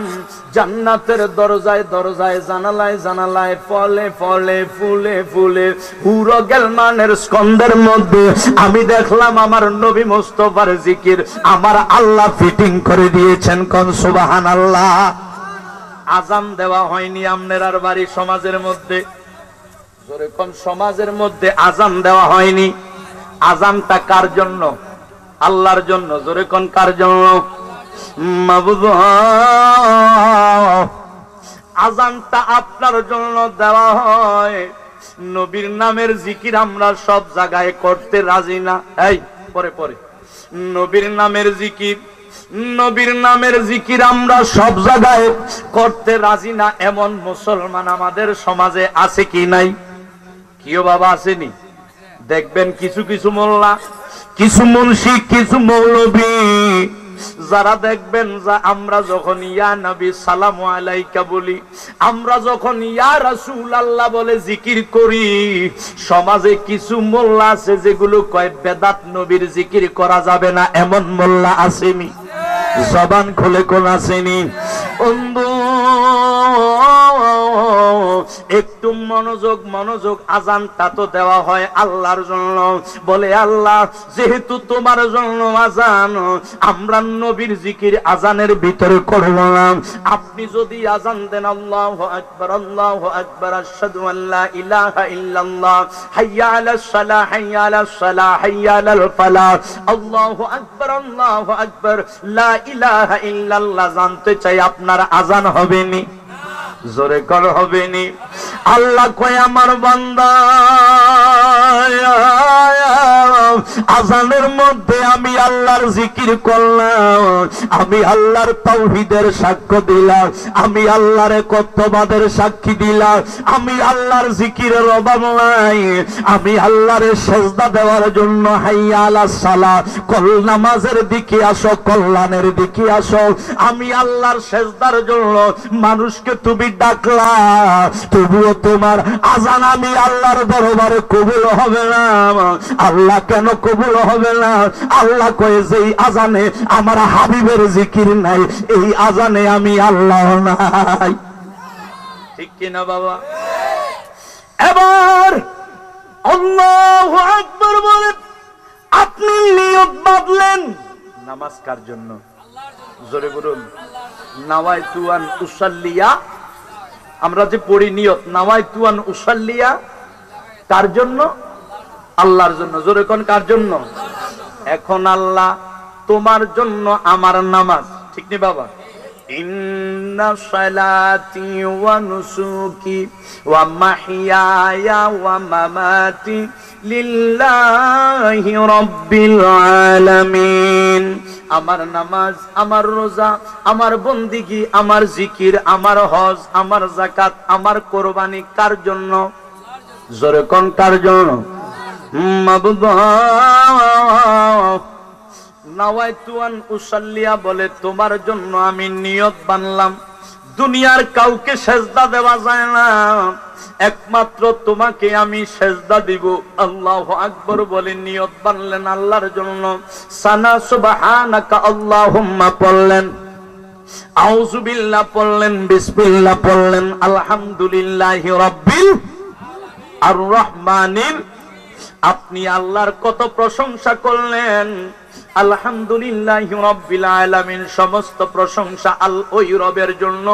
জান্নাতের দরজায় দরজায় জানালায় জানালায় ফলে ফলে ফুলে ফুলে পুরো গেলমানের স্কন্ধের মধ্যে আমি দেখলাম আমার নবী মুস্তাফার জিকির আমার আল্লাহ ফিটিং করে দিয়েছেন। কোন সুবহানাল্লাহ। আজান দেওয়া হয়নি আপনার বাড়ি সমাজের মধ্যে, জোরে কোন সমাজের মধ্যে আজান দেওয়া হয়নি। আজানটা কার জন্য? আল্লাহর জন্য। জোরে কোন কার জন্য? মাবুদ, আজানটা আপনার জন্য দেওয়া হয়। নবীর নামের জিকির আমরা সব জায়গায় করতে রাজি না। এই পরে পরে নবীর নামের জিকির, নবীর নামের জিকির আমরা সব জায়গায় করতে রাজি না এমন মুসলমান আমাদের সমাজে আছে কি নাই? কিও বাবা আসেনি? দেখবেন কিছু কিছু মোল্লা, কিছু মুন্সি, কিছু মৌলবী যারা দেখবেন যা আমরা যখন ইয়া নবী সালামু আলাইকা বলি, আমরা যখন ইয়া রাসূলুল্লাহ বলে জিকির করি, সমাজে কিছু মোল্লা আছে যেগুলো কয় বেদাত নবীর জিকির করা যাবে না, এমন মোল্লা আসেনি? জবান খুলে কোন আসেনি? একটু মনোযোগ মনোযোগ। আজানটা তো দেওয়া হয় আল্লাহর জন্য। বলে আল্লাহ যেহেতু তোমার জন্য আজান, আমরা নবীর জিকির আজানের ভিতরে করব না। আপনি যদি আজান দেন আল্লাহু আকবার আল্লাহু আকবার আশহাদু আল্লা ইলাহা ইল্লাল্লাহ হাইয়া আলাস সালাহ হাইয়া আলাস সালাহ হাইয়া আলাল ফালাহ আল্লাহু আকবার আল্লাহু আকবার লা ইলাহা ইল্লাল্লাহ, জানতে চাই আপনার আজান হবে নি? জোরে কর হবে নি? আল্লাহ কয় আমার বান্দা আজানের মধ্যে আমি আল্লাহর জিকির করলাম, আমি আল্লাহর তাওহীদের সাক্ষ্য দিলাম, আমি আল্লাহর একত্ববাদের সাক্ষী দিলাম, আমি আল্লাহর জিকিরের অভাব নাই, আমি আল্লাহর সেজদা দেওয়ার জন্য হাইয়া আলাস সালাহ, কল নামাজের দিকে আসো, কল্যাণের দিকে আসো, আমি আল্লাহর সেজদার জন্য মানুষকে তুমি ডাকলা, তবুও তোমার আজান আমি আল্লাহর দরবারে কবুল হবে না। আল্লাহ কেন কবুল হবে না? আল্লাহ কয়ে যেই আজানে আমার হাবিবের জিকির নাই, এই আজানে আমি আল্লাহ নাই। ঠিক কিনা বাবা? এবার আল্লাহু আকবার বলে আপনি নিয়ত বাঁধলেন নামাজ কার জন্য? জোরে বলুন। নাওয়াইতু আন উসাল্লিয়া, আমরা যে পড়ি নিয়ত, নাওয়াইতু আন উসাল্লিয়া কার জন্য? আল্লাহর জন্য। জোরে কোন কার জন্য? এখন আল্লাহ তোমার জন্য আমার নামাজ, ঠিক নি বাবা? ইন্না সালাতি ওয়া নুসুকি ওয়া মাহইয়ায়া ওয়া মামাতি লিল্লাহি রাব্বিল আলামিন। আমার নামাজ, আমার রোজা, আমার বন্দিগি, আমার জিকির, আমার হজ, আমার যাকাত, আমার কোরবানি কার জন্য? জোরে কোন কার জন্য? মাবুদ নাওয়াইতু আন উসাল্লিয়া বলে তোমার জন্য আমি নিয়ত বানলাম। দুনিয়ার কাউকে সেজদা দেওয়া যায় না, একমাত্র তোমাকে আমি সেজদা দিব। আল্লাহু আকবার বলে নিয়ত বানলেন আল্লাহর জন্য। সানা সুবহানাকা আল্লাহুম্মা পড়লেন, আউযু বিল্লাহ পড়লেন, বিসমিল্লাহ পড়লেন, আলহামদুলিল্লাহি রাব্বিল আর রহমানির। আপনি আল্লাহর কত প্রশংসা করলেন, আলহামদুলিল্লাহি রাব্বিল আলামিন, সমস্ত প্রশংসা ওই রবের জন্য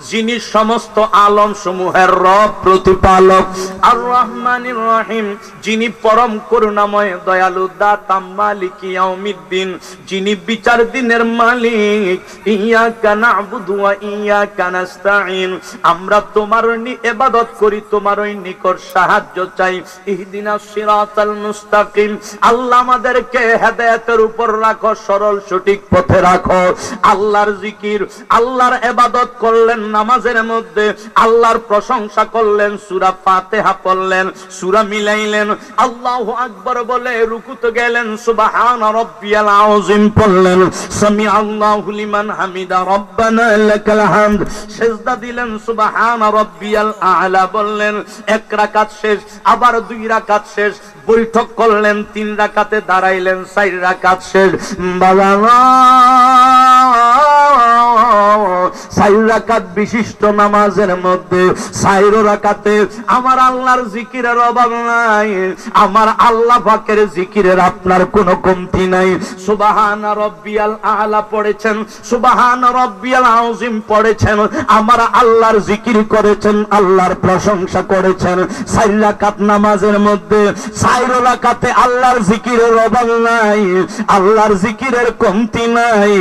যিনি সমস্ত আলম সমূহের রব, প্রতিপালক। আর রহমানির রহিম, যিনি পরম করুণাময়, দয়ালু, দাতা, মালিক ইয়াউমিদ্দিন, যিনি বিচার দিনের মালিক। ইয়াকা না'বুদু ওয়া ইয়াকা নাস্তাঈন, আমরা তোমার ইবাদত করি, তোমার ওই নিকট সাহায্য চাই। ইহদিনাস সিরাতাল মুস্তাকিম, আল্লাহ আমাদেরকে হেদায়েতের উপর রাখো, সরল সঠিক পথে রাখো। আল্লাহর জিকির, আল্লাহর ইবাদত করলেন নামাজের মধ্যে, আল্লাহর প্রশংসা করলেন, সূরা ফাতিহা পড়লেন, সূরা মিলাইলেন, আল্লাহু আকবার বলে রুকুতে গেলেন, সুবহান রাব্বিয়াল আযীম পড়লেন, সামি আল্লাহু লিমান হামিদা রব্বানা লাকাল হামদ, সিজদা দিলেন, সুবহান রাব্বিয়াল আ'লা বললেন। এক রাকাত শেষ, আবার দুই রাকাত শেষ, বৈঠক করলেন, 3 রাকাতে দাঁড়াইলেন, 4 রাকাত শেষ। বাবা 4 রাকাত বিশিষ্ট নামাজের মধ্যে 4 রাকাতে আমার আল্লাহর জিকিরের অভাব নাই, আমার আল্লাহ পাকের জিকিরের আপনার কোনো কমতি নাই। সুবহান রাব্বিয়াল আ'লা পড়েছেন, সুবহান রাব্বিয়াল আযীম পড়েছেন, আমার আল্লাহর জিকির করেছেন, আল্লাহর প্রশংসা করেছেন। 4 রাকাত নামাজের মধ্যে 4 রাকাতে আল্লাহর জিকিরের অভাব নাই, আল্লাহর জিকিরের কমতি নাই।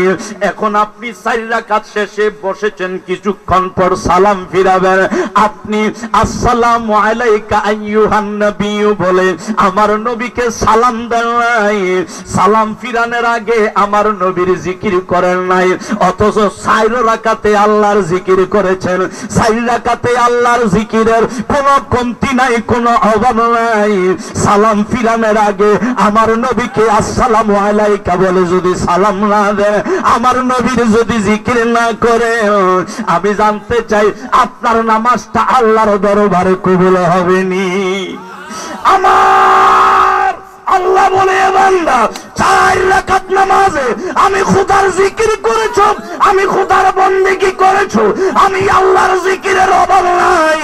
এখন আপনি 4 রাকাত শেষে বসেছেন, কিছুক্ষণ পর সালাম ফিরাবেন। আপনি আসসালামু আলাইকা আইয়ুহান নবী বলে আমার নবীকে সালাম দেন নাই, সালাম ফিরানোর আগে আমার নবীর জিকির করেন নাই। অথচ 4 রাকাতে আল্লাহর জিকির করেছেন, 4 রাকাতে আল্লাহর জিকিরের কোনো কমতি নাই, কোনো অভাব নাই। সালাম ফিরানোর আগে আমার নবীকে আসসালামু আলাইকা বলে যদি সালাম না দেয়, আমার নবীর যদি জিকির না করে, আমি জানতে চাই আপনার নামাজটা আল্লাহর দরবারে কবুল হবে নি? আমার আল্লাহ বলে, বান্দা 4 রাকাত নামাজে আমি খোদার জিকির করেছো, আমি খোদার বন্দেগী করেছো, আমি আল্লাহর জিকিরের অভাব নাই।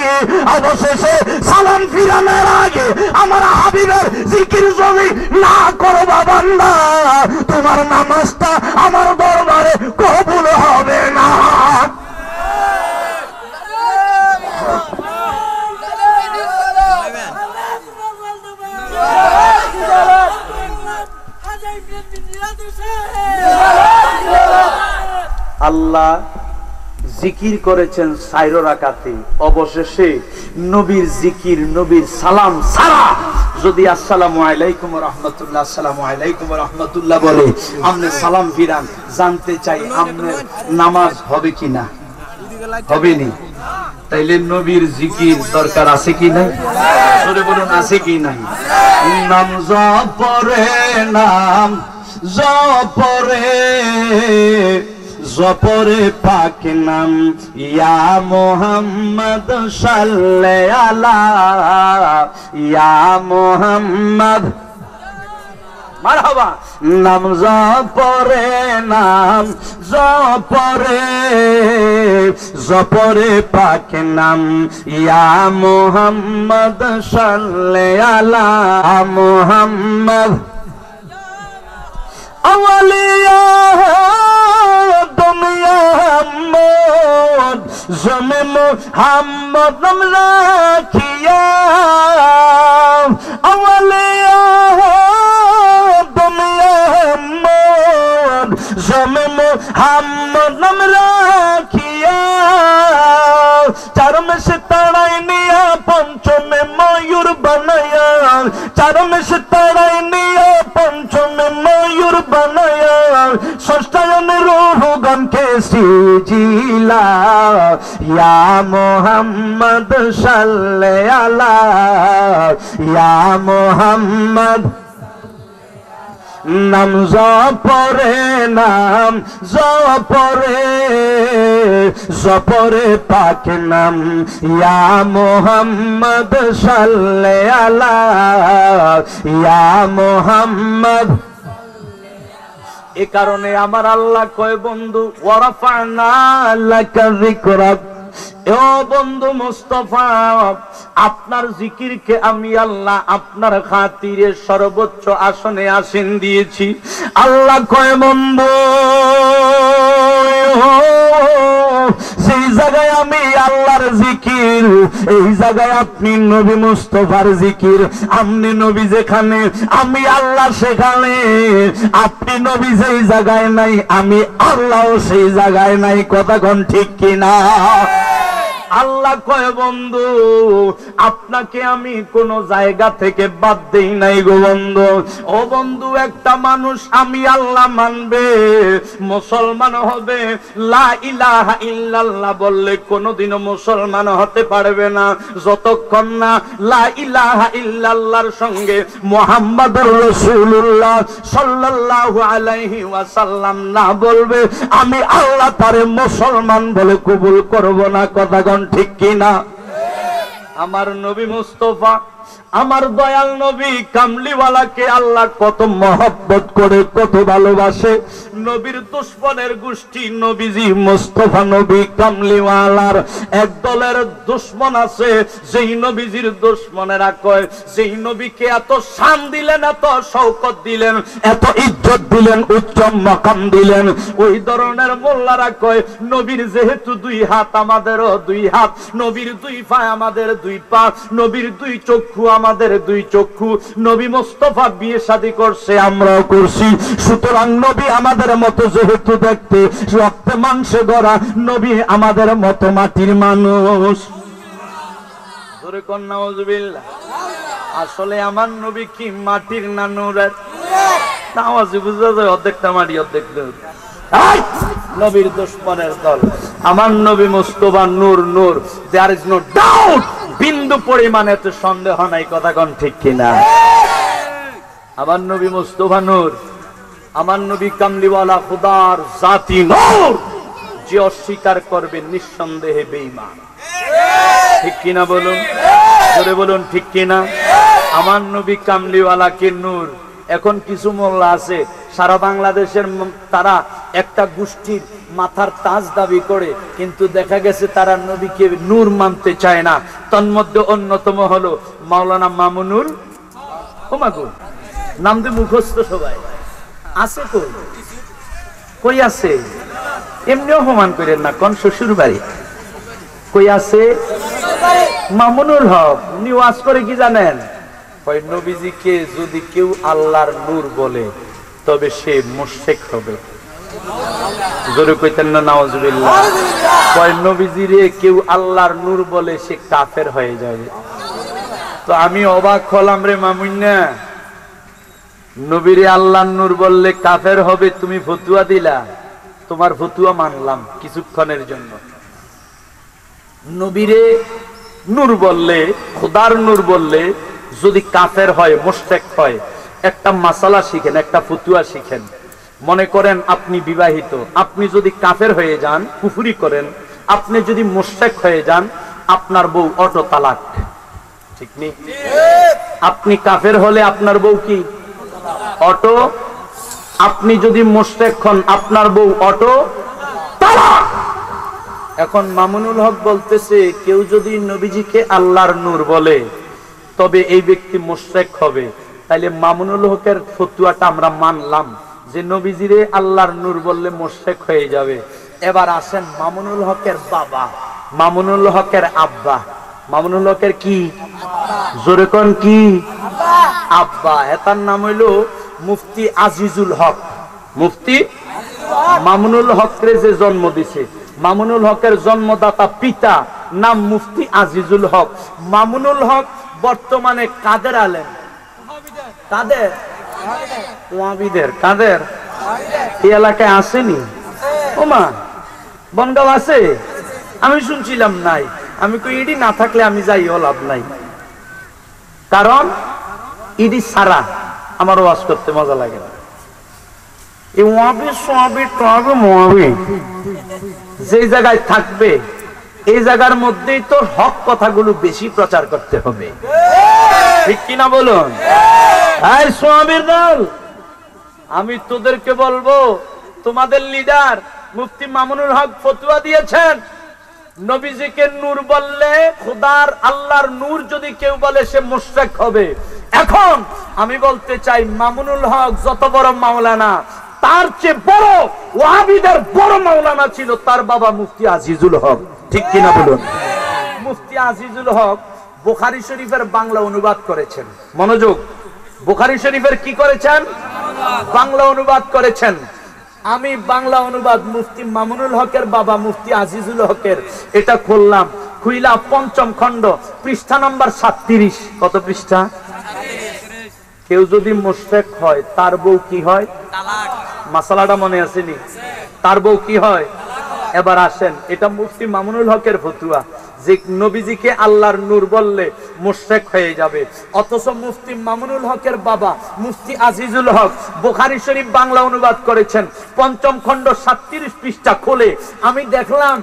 অবশেষে সালাম ফিরানোর আগে আমার হাবিবের জিকির যদি না করো বান্দা, তোমার নামাজটা আমার দরবারে কবুল হবে না। আল্লাহ জিকির করেছেন 4 রাকাতে, অবশেষে নবীর জিকির, নবীর সালাম সারা যদি আসসালামু আলাইকুম ওয়া রাহমাতুল্লাহ, আসসালামু আলাইকুম ওয়া রাহমাতুল্লাহ বলে আপনি সালাম ফিরান, জানতে চাই আপনার নামাজ হবে কিনা? হবে নি? তাইলে নবীর জিকির দরকার আছে কি নাই? জোরে বলুন, আছে কি নাই? নাম জপরে, নাম জপরে, জপরে পাক নাম ইয়া মুহাম্মদ সাল্লাল্লাহু আলা ইয়া মুহাম্মদ, মারহাবা। নাম জপরে, নাম জপরে, জপরে পাক নাম ইয়া মুহাম্মদ সাল্লাল্লাহু আলা মুহাম্মদ। আওলিয়া মুহাম্মদ জমে মুহাম্মদ নাম রাখিয়া, আওলিয়া মুহাম্মদ জমে মুহাম্মদ নাম রাখিয়া, 4 মাসে তাড়াই নিয়া পঞ্চমে ময়ূর বানায়া, 4 মাসে তাড়াই নিয়া পঞ্চমে ময়ূর বানায়া, ষষ্ঠায়নে রূহগণকে সিজিলা ইয়া মুহাম্মদ সাল্লাল্লাহু আলা ইয়া মুহাম্মদ। নাম জপরে, নাম জপরে, জপরে পাক নাম ইয়া মুহাম্মদ সাল্লাল্লাহু আলা ইয়া মুহাম্মদ। এ কারণে আমার আল্লাহ কয়, বন্ধু ওয়ারাফা'না লাকা যিকরাক, ও বন্ধু মুস্তাফা, আপনার জিকিরকে আমি আল্লাহ আপনার খাতিরে সর্বোচ্চ আসনে আসীন দিয়েছি। আল্লাহ কয় বন্ধু, সেই জায়গায় আমি আল্লাহর জিকির, এই জায়গায় আপনি নবী মুস্তাফার জিকির। আপনি নবী যেখানে, আমি আল্লাহ সেখানে। আপনি নবী যেই জায়গায় নাই, আমি আল্লাহ সেই জায়গায় নাই। কথা কোন ঠিক কিনা? আল্লাহ কয় বন্ধু, আপনাকে আমি কোন জায়গা থেকে বাদ দেই নাই গো বন্ধু। ও বন্ধু, একটা মানুষ আমি আল্লাহ মানবে, মুসলমান হবে, লা ইলাহা ইল্লাল্লাহ বললে কোনোদিনও মুসলমান হতে পারবে না যতক্ষণ না লা ইলাহা ইল্লাল্লাহর সঙ্গে মুহাম্মাদুর রাসূলুল্লাহ সাল্লাল্লাহু আলাইহি ওয়াসাল্লাম না বলবে, আমি আল্লাহ তারে মুসলমান বলে কবুল করব না। কথা ঠিক কিনা? আমার নবী মুস্তাফা, আমার দয়াল নবী কামলিওয়ালাকে আল্লাহ কত মহব্বত করে, কত ভালোবাসে। নবীর দুশমনের গোষ্ঠী নবীজি মুস্তাফা নবী কামলিওয়ালার এক দলের দুশমন আছে, যেই নবীজির দুশমনেরা কয়, যেই নবীকে এত শান দিলেন, এত শওকত দিলেন, এত ইজ্জত দিলেন, উচ্চ মাকাম দিলেন, ওই ধরনের মোল্লারা কয়, নবীর যেহেতু দুই হাত, আমাদেরও দুই হাত, নবীর দুই পা, আমাদের দুই পা, নবীর দুই চক্ষু, আমাদের দুই চক্ষু, নবী মুস্তাফা বিয়ে শাদী করছে, আমরাও করছি, সুতরাং নবী আমাদের মতো যেহেতু দেখতে, রক্তে মাংসে গড়া, নবী আমাদের মতো মাটির মানুষ। জোরে কোন নাউজুবিল্লাহ। আসলে আমার নবী কি মাটির না নূরের? আওয়াজে বুঝা যায় অর্ধেকটা মাটি অর্ধেক নূর। নবীর দুশমনের দল, আমার নবী মুস্তাফা নূর, নূর, দেয়ার ইজ নো ডাউট, বিন্দু পরিমাণে তো সন্দেহ নাই। কথা কোন ঠিক কিনা? আমার নবী মুস্তাফা নূর, আমার নবী কামলিওয়ালা, খুদার জাতি নূর। যে অস্বীকার করবে নিঃসন্দেহে বেঈমান। ঠিক কিনা বলুন? জোরে বলুন ঠিক কিনা? আমার নবী কামলিওয়ালাকে নূর। এখন কিছু মোল্লা আছে সারা বাংলাদেশের, তারা একটা গোষ্ঠীর মাথার তাজ দাবি করে, কিন্তু দেখা গেছে তারা নবীকে নূর মানতে চায় না। তন্মধ্যে অন্যতম হলো মাওলানা মামুনুল। ওমাগো, নাম দিয়ে মুখস্থ সবাই আছে। কই আছে? এমনিও অপমান করেন না, কোন শ্বশুর বাড়ি কই আছে? মামুনুল হক নিওয়াজ করে কি জানেন? নবীজিকে যদি কেউ আল্লাহর নূর বলে তবে সে মুশরিক হবে। জোরে কইতেন না নাউজুবিল্লাহ। কয় নবীজিরে কেউ আল্লাহর নূর বলে সে কাফের হয়ে যাবে। তো আমি অবাক হলাম রে মামুন্না, নবীরে আল্লাহর নূর বললে কাফের হবে, তুমি ফতুয়া দিলা। তোমার ফতুয়া মানলাম কিছুক্ষণের জন্য। নবীরে নূর বললে, খোদার নূর বললে যদি কাফের হয়, মুশরিক হয়, একটা মাসালা শিখেন, একটা ফতুয়া শিখেন। মনে করেন আপনি বিবাহিত, আপনি যদি কাফের হয়ে যান, কুফরি করেন, আপনি যদি মুশরিক হয়ে যান, আপনার বউ অটো তালাক। ঠিক নেই? আপনি কাফের হলে আপনার বউ কি অটো? আপনি যদি মুশরিক হন, আপনার বউ অটো তালাক। এখন মামুনুল হক বলতেছে, কেউ যদি নবীজিকে আল্লাহর নূর বলে তবে এই ব্যক্তি মুশরিক হবে। তাইলে মামুনুল হকের ফতুয়াটা আমরা মানলাম যে নবীজিরে আল্লাহর নূর বললে মুশরিক হয়ে যাবে। এবার আসেন মামুনুল হকের বাবা, মামুনুল হকের আব্বা। মামুনুল হকের কি? জোরে কোন কি? আব্বা। এটার নাম হইল মুফতি আজিজুল হক। মুফতি মামুনুল হকরে যে জন্ম দিছে, মামুনুল হকের জন্মদাতা পিতা নাম মুফতি আজিজুল হক। মামুনুল হক বর্তমানে কাদের আলেম? কাদের? ওয়াহাবিদের। কাদের? এই এলাকায় আসেনি? ওমা, বনগাঁও আছে? আমি শুনছিলাম নাই। আমি কই ইডি না থাকলে আমি যাইও লাভ নাই, কারণ ইডি সারা আমার ওয়াজ করতে মজা লাগে না। এই ওয়াহাবি সোয়াবি টোয়াবি মোয়াবি যে জায়গায় থাকবে, এই জায়গার মধ্যেই তো হক কথাগুলো বেশি প্রচার করতে হবে। ঠিক কিনা বলুন? এই সোয়াবির দল, আমি তোদেরকে বলবো, তোমাদের লিডার মুফতি মামুনুল হক ফতোয়া দিয়েছেন, নবীজিকে নূর বললে খোদার আল্লাহর নূর যদি কেউ বলে সে মুশরিক হবে। এখন আমি বলতে চাই মামুনুল হক যত বড় মাওলানা, তার চেয়ে বড় ওয়াহাবিদের বড় মাওলানা ছিল তার বাবা মুফতি আজিজুল হক, ঠিক কিনা বলুন? মুফতি আজিজুল হক বুখারী শরীফের বাংলা অনুবাদ করেছেন। মনোযোগ, বুখারী শরীফের কি করেছেন? বাংলা অনুবাদ করেছেন। আমি বাংলা অনুবাদ মুফতি মামুনুল হকের বাবা মুফতি আজিজুল হকের এটা খুললাম, খুইলা পঞ্চম খণ্ড পৃষ্ঠা নাম্বার 37। কত পৃষ্ঠা? কেউ যদি মুশরিক হয় তার বউ কি হয়? তালাক। মাসালাটা মনে আসেনি? তার বউ কি হয়? এবার আসেন, এটা মুফতি মামুনুল হকের ফতোয়া যে নবীজিকে আল্লাহর নূর বললে মুশরিক হয়ে যাবে। অথচ মুফতি মামুনুল হকের বাবা মুফতি আজিজুল হক বুখারী শরীফ বাংলা অনুবাদ করেছেন, পঞ্চম খণ্ড 37 পৃষ্ঠা খুলে আমি দেখলাম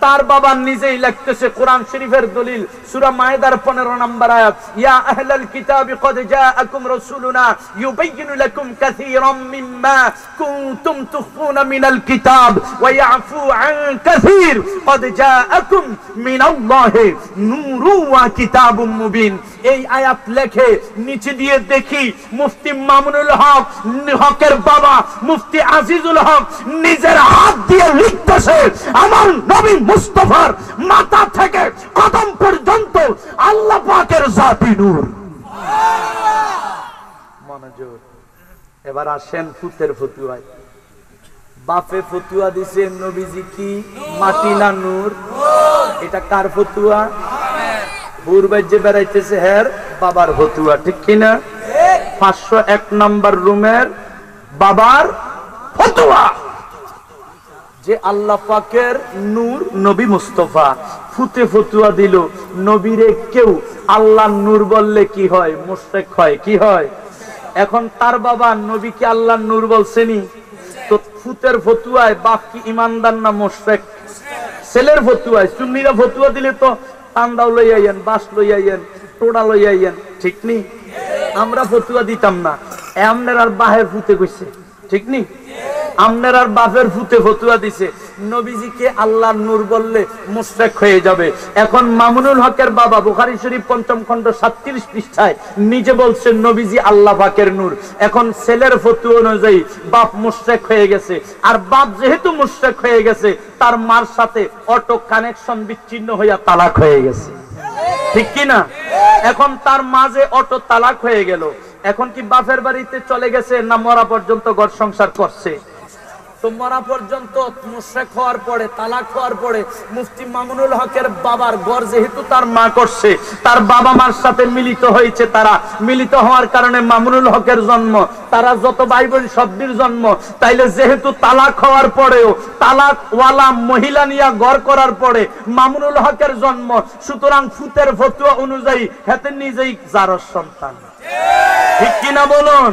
তার বাবা নিজেই লিখতেছে কোরআন শরীফের দলিল সূরা মায়েদার 15 নম্বর আয়াত, ইয়া আহলাল কিতাবি কদ জাআকুম রাসূলুনা ইউবাইয়িনু লাকুম কাসীরাম মিম্মা কুনতুম তুখফুনা মিনাল কিতাব ওয়া ইয়াফু আন কাসীর কদ জাআকুম মিনাল এই আয়াত লেখে নিচে দিয়ে দেখি মুফতি মামুনুল হকের বাবা মুফতি আজিজুল হক নিজের হাত দিয়ে লিখতেছে, আমার নবী মুস্তাফার মাথা থেকে কদম পর্যন্ত আল্লাহ পাকের জাতি নূর। মনোযোগ, এবার আসেন ফুতের ফতুয়ায়। বাপে ফতুয়া দিছে নবীজি কি মাটি না নূর? এটা কার ফতুয়া? পূর্বে যে বেড়াইতেছে হের বাবার ফতুয়া, ঠিক কিনা? 501 নম্বর রুমের বাবার ফতুয়া যে আল্লাহ পাকের নূর নবী মুস্তাফা। ফুতে ফতুয়া দিল নবীরে কেউ আল্লাহ নূর বললে কি হয়? মুশরিক হয়। কি হয়? এখন তার বাবা নবীকে আল্লাহ নূর বলছেনি, তো ফুতের ফতুয়ায় বাপ কি ইমানদার না মুশরিক? ছেলের ফতুয়ায় সুন্নিরা ফতুয়া দিলে তো টান্দাও লই আইয়েন, বাস লই আইয়েন, টোড়া লই আইয়েন, ঠিক নি? আমরা ফতুয়া দিতাম না, আমনের আর বাহের ফুতে কইছে, ঠিক নি? আমনের আর বাপের ফুতে ফতুয়া দিছে নবীজিকে আল্লাহ নূর বললে মুশরিক হয়ে যাবে। এখন মামুনুল হকের বাবা বুখারী শরীফ পঞ্চম খণ্ড 37 পৃষ্ঠায় নিজে বলছেন নবীজি আল্লাহ পাকের নূর। এখন ছেলের ফতুয়া অনুযায়ী বাপ মুশরিক হয়ে গেছে, আর বাপ যেহেতু মুশরিক হয়ে গেছে তার মার সাথে অটো কানেকশন বিচ্ছিন্ন হইয়া তালাক হয়ে গেছে, ঠিক কি না? এখন তার মাঝে অটো তালাক হয়ে গেল, এখন কি বাপের বাড়িতে চলে গেছে না মরা পর্যন্ত ঘর সংসার করছে? তো মরা পর্যন্ত মুশরিক হওয়ার পরে, তালাক হওয়ার পরে মুফতি মামুনুল হকের বাবার ঘর যেহেতু তার মা করছে, তার বাবা মার সাথে মিলিত হয়েছে, তারা মিলিত হওয়ার কারণে মামুনুল হকের জন্ম, তারা যত ভাই বোন সবটির জন্ম। তাইলে যেহেতু তালাক হওয়ার পরেও তালাক ওয়ালা মহিলা নিয়ে ঘর করার পরে মামুনুল হকের জন্ম, সুতরাং ফুতের ফতুয়া অনুযায়ী হাতে নিজেই জারস সন্তান, ঠিক কিনা বলুন?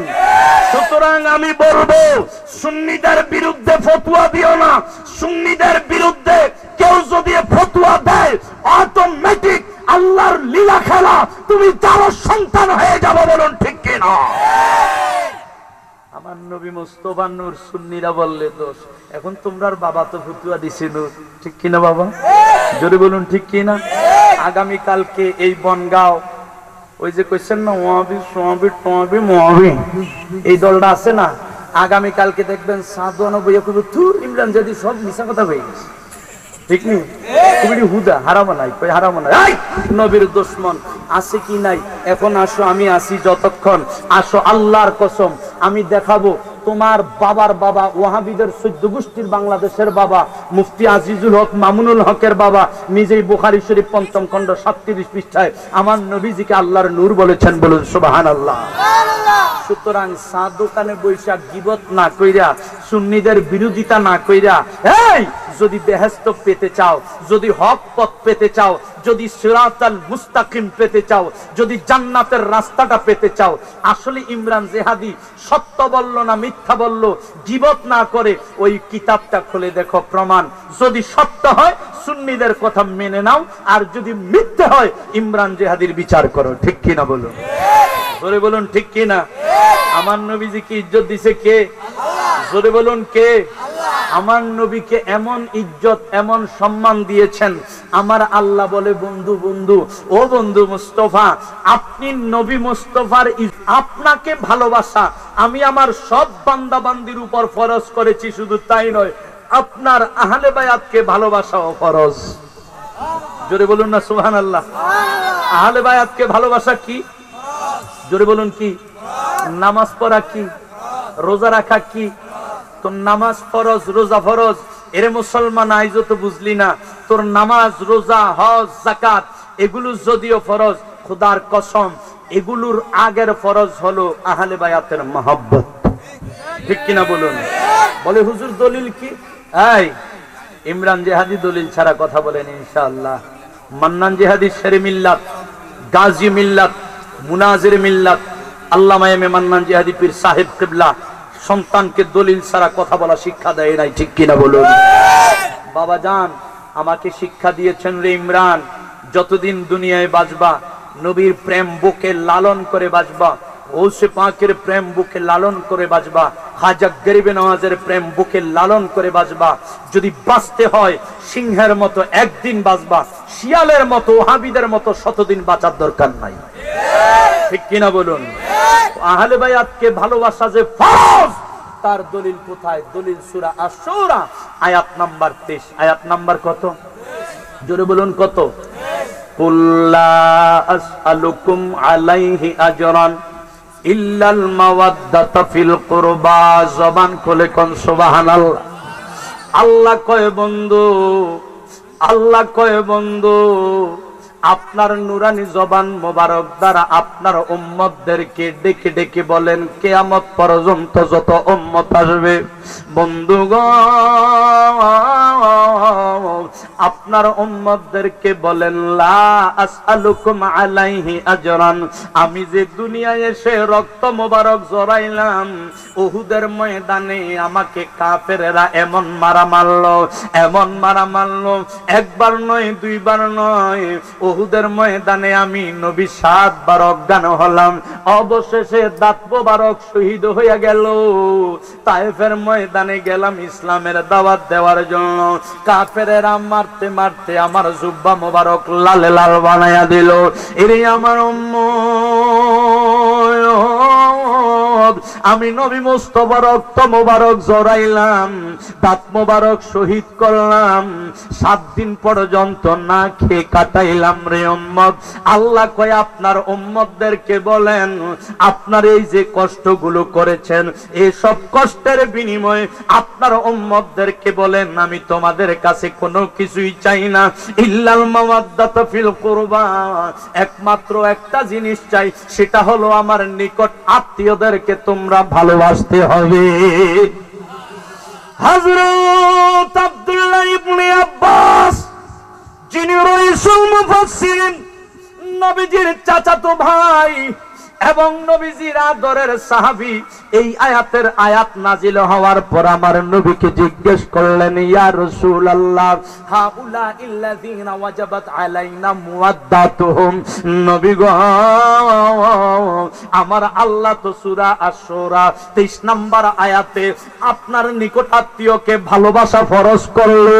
সুতরাং আমি বলবো সুন্নিদের বিরুদ্ধে ফতুয়া দিও না। সুন্নিদের বিরুদ্ধে কেউ যদি ফতুয়া দেয় অটোমেটিক আল্লাহর লীলা খেলা, তুমি জারস সন্তান হয়ে যাবে, বলুন ঠিক কিনা? আমার নবী মুস্তাফা নূর, সুন্নিরা বললে দোষ। এখন তোমরার বাবা তো ফতুয়া দিছে নূর, ঠিক কিনা বাবা? জোরে বলুন ঠিক কিনা? আগামী কালকে এই বনগাঁও ওই যে কইছেন না ওয়াহাবি সোয়াবি টোয়াবি মোয়াবি, এই দলটা আছে না, আগামী কালকে দেখবেন সাধনা বইয়া কইব তুই ইমরান যদি সব মিছা কথা হয়ে গেছে, ঠিক নি? তুমি হুদা হারাম নাই, কই হারাম নাই, নবীর দুশমন আছে কি নাই? এখন আসো, আমি আসি যতক্ষণ, আসো আল্লাহর কসম আমি দেখাবো তোমার বাবার বাবা ওয়াহাবিদের 14 গোষ্ঠীর বাংলাদেশের বাবা মুফতি আজিজুল হক মামুনুল হকের বাবা নিজেই বুখারী শরীফ পঞ্চম খণ্ড 37 পৃষ্ঠায় আমার নবীজিকে আল্লাহর নূর বলেছেন, বলুন সুবহানাল্লাহ। সুতরাং চা দোকানে বৈশাখ গিবত না কইরা, সুন্নিদের বিরোধিতা না কইরা, এই যদি বেহেশত পেতে চাও, যদি হক পথ পেতে চাও, যদি সিরাতাল মুস্তাকিম পেতে চাও, যদি জান্নাতের রাস্তাটা পেতে চাও, আসলে ইমরান জেহাদি সত্য বলল না মিথ্যা বলল, গীবত না করে ওই কিতাবটা খুলে দেখো, প্রমাণ। যদি সত্য হয় সুন্নিদের কথা মেনে নাও, আর যদি মিথ্যা হয় ইমরান জেহাদির বিচার করো, ঠিক কিনা বলুন? জোরে বলুন ঠিক কিনা? আমার নবীজি কি ইজ্জত দিছে কে? জোরে বলুন কে? আমার নবীকে এমন ইজ্জত এমন সম্মান দিয়েছেন। আমার আল্লাহ বলে, বন্ধু বন্ধু ও বন্ধু মুস্তাফা, আপনি নবী মুস্তাফার আপনাকে ভালোবাসা আমি আমার সব বান্দা বান্দির উপর ফরজ করেছি। শুধু তাই নয়, আপনার আহলে বায়াতকে ভালোবাসাও ফরজ। জোরে বলুন না সুবহানাল্লাহ। আহলে বায়াতকে ভালোবাসা কি? জোরে বলুন কি? নামাজ পড়া কি? রোজা রাখা কি? তোর নামাজ ফরজ, রোজা ফরজ। এরে মুসলমান, আইজো তো বুঝলি না, তোর নামাজ, রোজা, হজ, যাকাত এগুলো যদিও ফরজ, খোদার কসম এগুলোর আগের ফরজ হলো আহলে বায়াতের মহব্বত। ঠিক কিনা বলুন? বলে হুজুর দলিল কি? এই ইমরান জিহাদি দলিল ছাড়া কথা বলেন ইনশাআল্লাহ। মান্নান জিহাদি শেরে মিল্লাত, গাজী মিল্লাত, মুনাজির মিল্লাত, আল্লামা এম এ মান্নান জিহাদি পীর সাহেব কিবলা সন্তানকে দলিল ছাড়া কথা বলা শিক্ষা দেয় নাই। ঠিক কিনা বলুন? বাবা জান আমাকে শিক্ষা দিয়েছেন রে ইমরান, যতদিন দুনিয়ায় বাঁচবা নবীর প্রেম বুকে লালন করে বাঁচবা, ওসে পাকের প্রেম বুকে লালন করে বাঁচবা, খাজা গরিবে নওয়াজের প্রেম বুকে লালন করে বাঁচবা। যদি বাঁচতে হয় সিংহের মতো একদিন বাঁচবা, শিয়ালের মতো ওহাবিদের মতো শতদিন বাঁচার দরকার নাই। ঠিক কিনা বলুন? আহলে বায়াতকে ভালোবাসা যে ফরজ, তার দলিল কোথায়? দলিল সূরা আশ-শুরা আয়াত নাম্বার 23। আয়াত নাম্বার কত? জোরে বলুন কত? কুল লা আসআলুকুম আলাইহি আজরান ইল্লাল মাওয়াদ্দাতা ফিল কুরবা। জবান খুলে কোন সুবহানাল্লাহ। আল্লাহ কয় বন্ধু, আল্লাহ কয় বন্ধু, আপনার নুরানি জবান মোবারক দ্বারা আপনার উম্মতদেরকে ডেকে ডেকে বলেন, কিয়ামত পর্যন্ত যত উম্মত আসবে বন্ধুগণ, আপনার উম্মতদেরকে বলেন লা আসআলুকুম আলাইহি আজরান, আমি যে দুনিয়ায় এসে রক্ত মোবারক জড়াইলাম, উহুদের ময়দানে আমাকে কাফেরেরা এমন মারা মারলো, এমন মারা মারলো, একবার নয় দুইবার নয়, উহুদের ময়দানে আমি নবী 7 বার অজ্ঞান হলাম, অবশেষে দাঁত মোবারক শহীদ হয়ে গেল। তায়েফের ময়দানে গেলাম ইসলামের দাওয়াত দেওয়ার জন্য, কাফেরেরা মারতে মারতে আমার জুব্বা মোবারক লালে লাল বানায়া দিল। এরে আমার উম্মত, আমি নবী মুস্তাফা রক্ত মোবারক জড়াইলাম, দাঁত মোবারক শহীদ করলাম, 7 দিন পর্যন্ত না খেয়ে কাটাইলাম রে উম্মত। আল্লাহ কয় আপনার উম্মতদেরকে বলেন, আপনার এই যে কষ্টগুলো করেছেন, এই সব কষ্টের বিনিময়ে আপনার উম্মতদেরকে বলেন, আমি তোমাদের কাছে কোনো কিছুই চাই না, ইল্লাল মাওয়াদ্দাতা ফিল কুরবা, একমাত্র একটা জিনিস চাই, সেটা হলো আমার নিকট আত্মীয়দেরকে তোমরা ভালোবাসতে হবে। হযরত আব্দুল্লাহ ইবনে আব্বাস, যিনি রাইসুল মুফাসসিরিন, নবীজির চাচাতো ভাই এবং নবীজির আদরের সাহাবী, এই আয়াতের আয়াত নাজিল হওয়ার পর আমার নবীকে জিজ্ঞেস করলেন, ইয়া রাসূলুল্লাহ হাউলা ইল্লাযিনা ওয়াজাবাত আলাইনা মুওয়াদ্দাতুহুম, নবী গো আমার আল্লাহ তো সূরা আশ-শুরা 23 নম্বর আয়াতে আপনার নিকট আত্মীয়কে ভালোবাসা ফরজ করলো,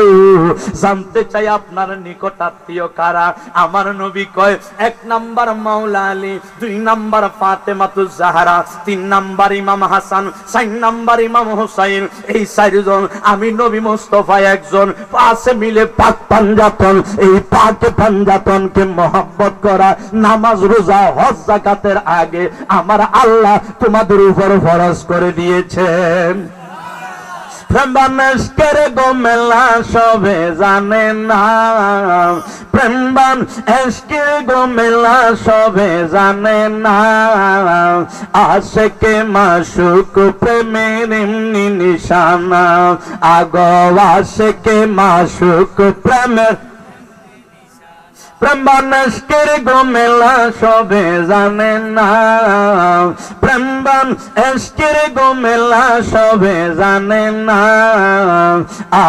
জানতে চাই আপনার নিকট আত্মীয় কারা? আমার নবী কয় 1 নাম্বার মাওলা আলী, 2 নাম্বার ফাতেমাতুজ জাহরা, 3 নাম্বার ইমাম হাসান, 4 নাম্বার ইমাম হুসাইন। এই 4 জন আমি নবী মুস্তাফা একজন, 5 মিলে পাক পাঞ্জাতন। এই পাক পাঞ্জাতনকে মহব্বত করা নামাজ রোজা হজ যাকাতের আগে আমার আল্লাহ তোমাদের উপর ফরজ করে দিয়েছেন। প্রেমবান এশকের গোমেলা সবে জানে না, প্রেমবান এশকের গোমেলা সবে জানে না, আশিকে মাশুক প্রেমের এমনি নিশানা, আগো আশিকে মাশুক প্রেমের, প্রেমবান এশকের গোমেলা সবে জানে না, প্রেমবান এশকের গোমেলা সবে জানে না,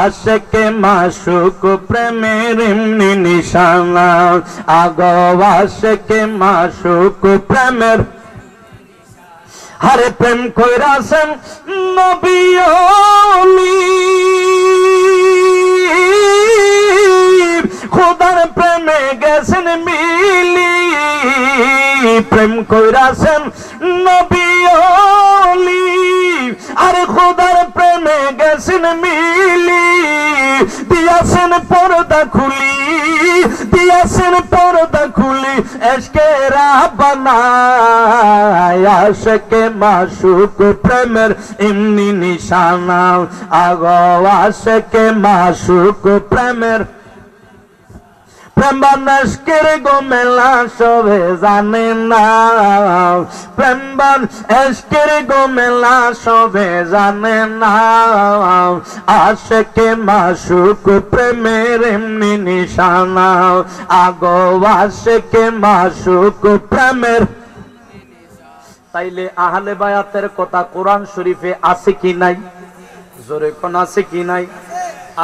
আশিকে মাশুক প্রেমের এমনি নিশানা, আগো আশিকে মাশুক প্রেমের। আরে প্রেম কইরাছেন নবী ওলি, গেছেন মিলি, প্রেম কইরাছেন নবী ওলি, আরে খোদার প্রেমে গেছেন মিলি, দিয়াছেন পর্দা খুলি, দিয়াছেন পর্দা খুলি, এশকে রাব্বানা আশকে মাশুক প্রেমের এমনি নিশানা, আগো আশকে মাশুক প্রেমের প্রেম বানাসকের গোমেলা সবে জানে না, প্রেম বানাসকের গোমেলা সবে জানে না, আশকে মাশুক প্রেমের এমনি নিশানা, আগো আশকে মাশুক প্রেমের। তাইলে আহলে বায়াতের কথা কোরআন শরীফে আছে কি নাই? জোরে কোন আছে কি নাই?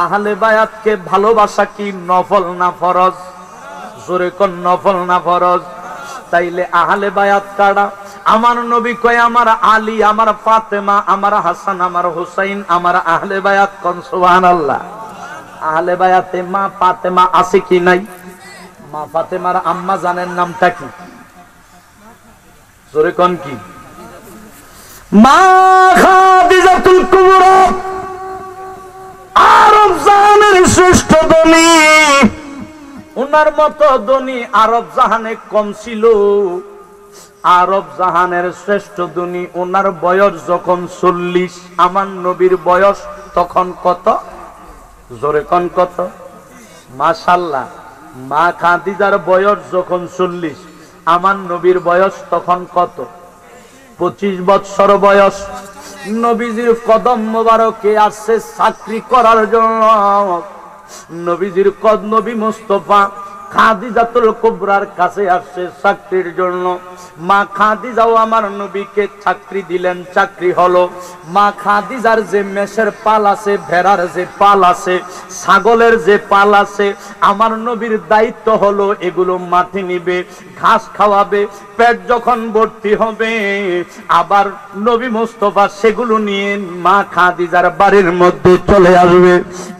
আহলে বায়াতকে ভালোবাসা কি নফল না ফরজ? জোরে কোন নফল না ফরজ? তাইলে আহলে বায়াত কারা? আমার নবী কয় আমার আলী, আমার ফাতেমা, আমার হাসান, আমার হুসাইন আমার আহলে বায়াত। কোন সুবহানাল্লাহ। আহলে বায়াতে মা ফাতেমা আছে কি নাই? মা ফাতেমার আম্মা জানেন নামটা কি? জোরে কোন কি? মা খাদিজাতুল কুবরা, আরব জাহানের শ্রেষ্ঠ ধনী। উনার মতো ধনী আরব জাহানে কম ছিল। আরব জাহানের শ্রেষ্ঠ ধনী, ওনার বয়স যখন 40, আমার নবীর বয়স তখন কত? জোরে কোন কত? মাশাআল্লাহ। মা খাদিজার বয়স যখন 40, আমার নবীর বয়স তখন কত? 25 বছর বয়স। নবীজির কদম মোবারকে আসছে চাকরি করার জন্য। নবীজির নবী মুস্তাফা খাদিজাতুল কুবরার কাছে আসছে চাকরির জন্য। মা খাদিজাও আমার নবীকে চাকরি দিলেন, চাকরি হলো। মা খাদিজার যে মেষের পাল আছে, ভেড়ার যে পাল আছে, ছাগলের যে পাল আছে, আমার নবীর দায়িত্ব হলো এগুলো মাঠে নিবে, ঘাস খাওয়াবে। পেট যখন ভর্তি হবে আবার নবী মুস্তাফা সেগুলো নিয়ে মা খাদিজার বাড়ির মধ্যে চলে আসবে।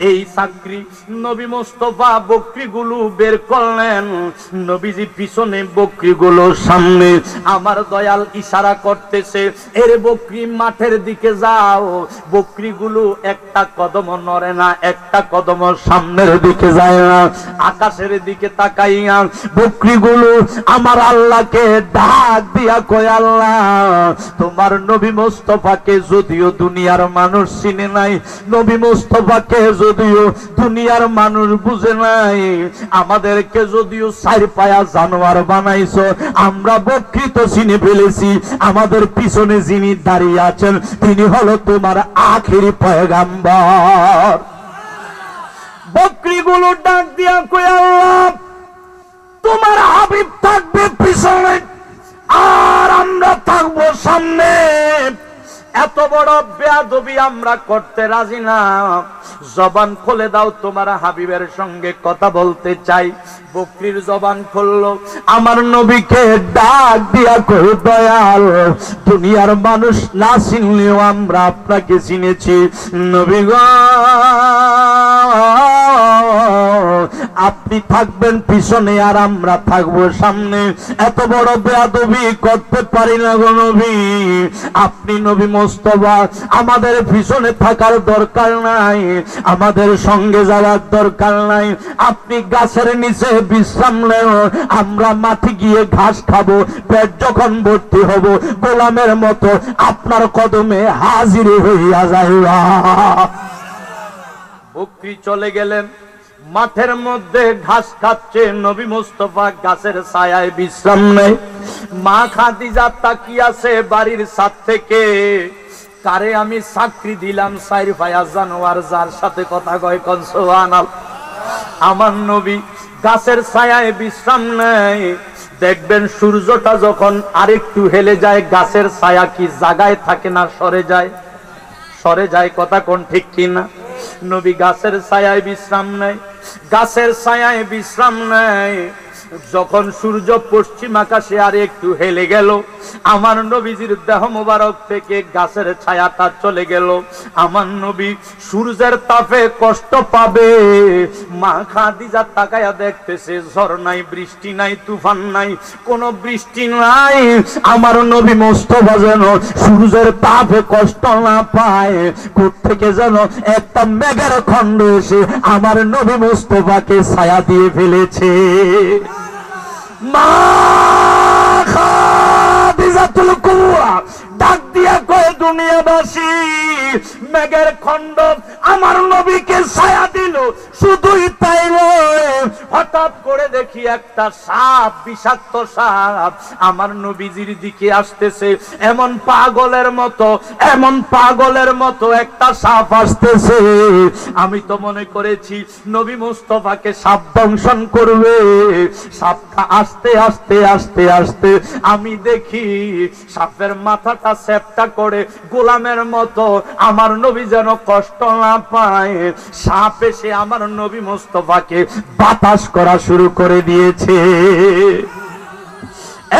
এই চাকরি নবী মুস্তাফা বকরিগুলো বের করলেন, নবীজি পিছনে বকরিগুলো সামনে। আমার দয়াল ইশারা করতেছে, এর বকরি মাঠের দিকে যাও। বকরিগুলো একটা কদম নড়ে না, একটা কদম সামনের দিকে যায় না। আকাশের দিকে তাকাইয়া বকরিগুলো আমার আল্লাহকে ডাক দিয়া কয়, আল্লাহ তোমার নবী মুস্তাফাকে যদিও দুনিয়ার মানুষ চিনে নাই, নবী মুস্তাফাকে যদিও দুনিয়ার মানুষ বুঝে নাই, আমাদেরকে যদিও চার পায়া জানোয়ার বানাইছো, আমরা বকরি তো চিনে ফেলেছি। আমাদের পিছনে যিনি দাঁড়িয়ে আছেন তিনি হলো তোমার আখেরি পয়গাম্বর। বকরিগুলো ডাক দিয়া কয়, আল্লাহ তোমার হাবিব থাকবে পিছনে আর আমরা থাকবো সামনে। এত বড় বেয়াদবি আমরা করতে রাজি না। জবান খুলে দাও, তোমার হাবিবের সঙ্গে কথা বলতে চাই। বকরির জবান খুললো, আমার নবীকে ডাক দিয়া কই, দয়াল দুনিয়ার মানুষ না চিনলেও আমরা আপনাকে চিনেছি। নবী গো আপনি থাকবেন পিছনে আর আমরা থাকবো সামনে। এত বড় বেয়াদবি করতে পারি না গো নবী। আপনি নবী মুস্তাফা আমাদের পিছনে থাকার দরকার নাই, আমাদের সঙ্গে যাওয়ার দরকার নাই। আপনি গাছের নিচে বিশ্রাম নেন, আমরা মাঠে গিয়ে ঘাস খাবো। পেট যখন ভর্তি হব গোলামের মতো আপনার কদমে হাজির হইয়া যাইবা। বকরি চলে গেলেন, মাঠের মধ্যে ঘাস খাচ্ছে। নবী মুস্তাফা গাছের ছায়ায় বিশ্রাম নেয়। মা খাদিজা তাকিয়ে আছে বাড়ির ছাদ থেকে। কারে আমি চাকরি দিলাম চার পায়া জানোয়ার, যার সাথে কথা কয় কোন সুবহানাল্লাহ। আমার নবী গাছের ছায়ায় বিশ্রাম নেয়। দেখবেন সূর্যটা যখন আরেকটু হেলে যায়, গাছের ছায়া কি জায়গায় থাকে না সরে যায়? সরে যায়। কথা কোন ঠিক কিনা? নবী গাছের ছায়ায় বিশ্রাম নেয়, গাছের ছায়ায় বিশ্রাম নেয়। যখন সূর্য পশ্চিম আকাশে আর একটু হেলে গেল, আমার নবীজির দেহ মোবারক থেকে গাছের ছায়াটা চলে গেল। আমার নবী সূর্যের তাপে কষ্ট পাবে। মা খাদিজা তাকায়া দেখতেছে, ঝড় নাই, বৃষ্টি নাই, তুফান নাই, কোনো বৃষ্টি নাই। আমার নবী মুস্তাফা যেন সূর্যের তাপে কষ্ট না পায়, কোত্থেকে যেন একটা মেঘের খণ্ড এসে আমার নবী মুস্তাফাকে ছায়া দিয়ে ফেলেছে। মা খাদিজাতুল কুবরা ডাক দিয়া কয়, দুনিয়াবাসী, মেঘের খণ্ড আমার নবীকে ছায়া দিল। শুধুই তাই নয়, হঠাৎ করে দেখি একটা সাপ, বিষাক্ত সাপ আমার নবীজির দিকে আসতেছে। এমন পাগলের মতো, এমন পাগলের মতো একটা সাপ আসতেছে। আমি তো মনে করেছি নবী মুস্তাফাকে সাপ দংশন করবে। সাপটা আস্তে আস্তে আস্তে আস্তে আমি দেখি সাপের মাথাটা চ্যাপ্টা করে গোলামের মতো আমার নবী যেন কষ্ট না পায়। সাপ এসে আমার নবী মুস্তাফাকে বাতাস করা শুরু করে দিয়েছে।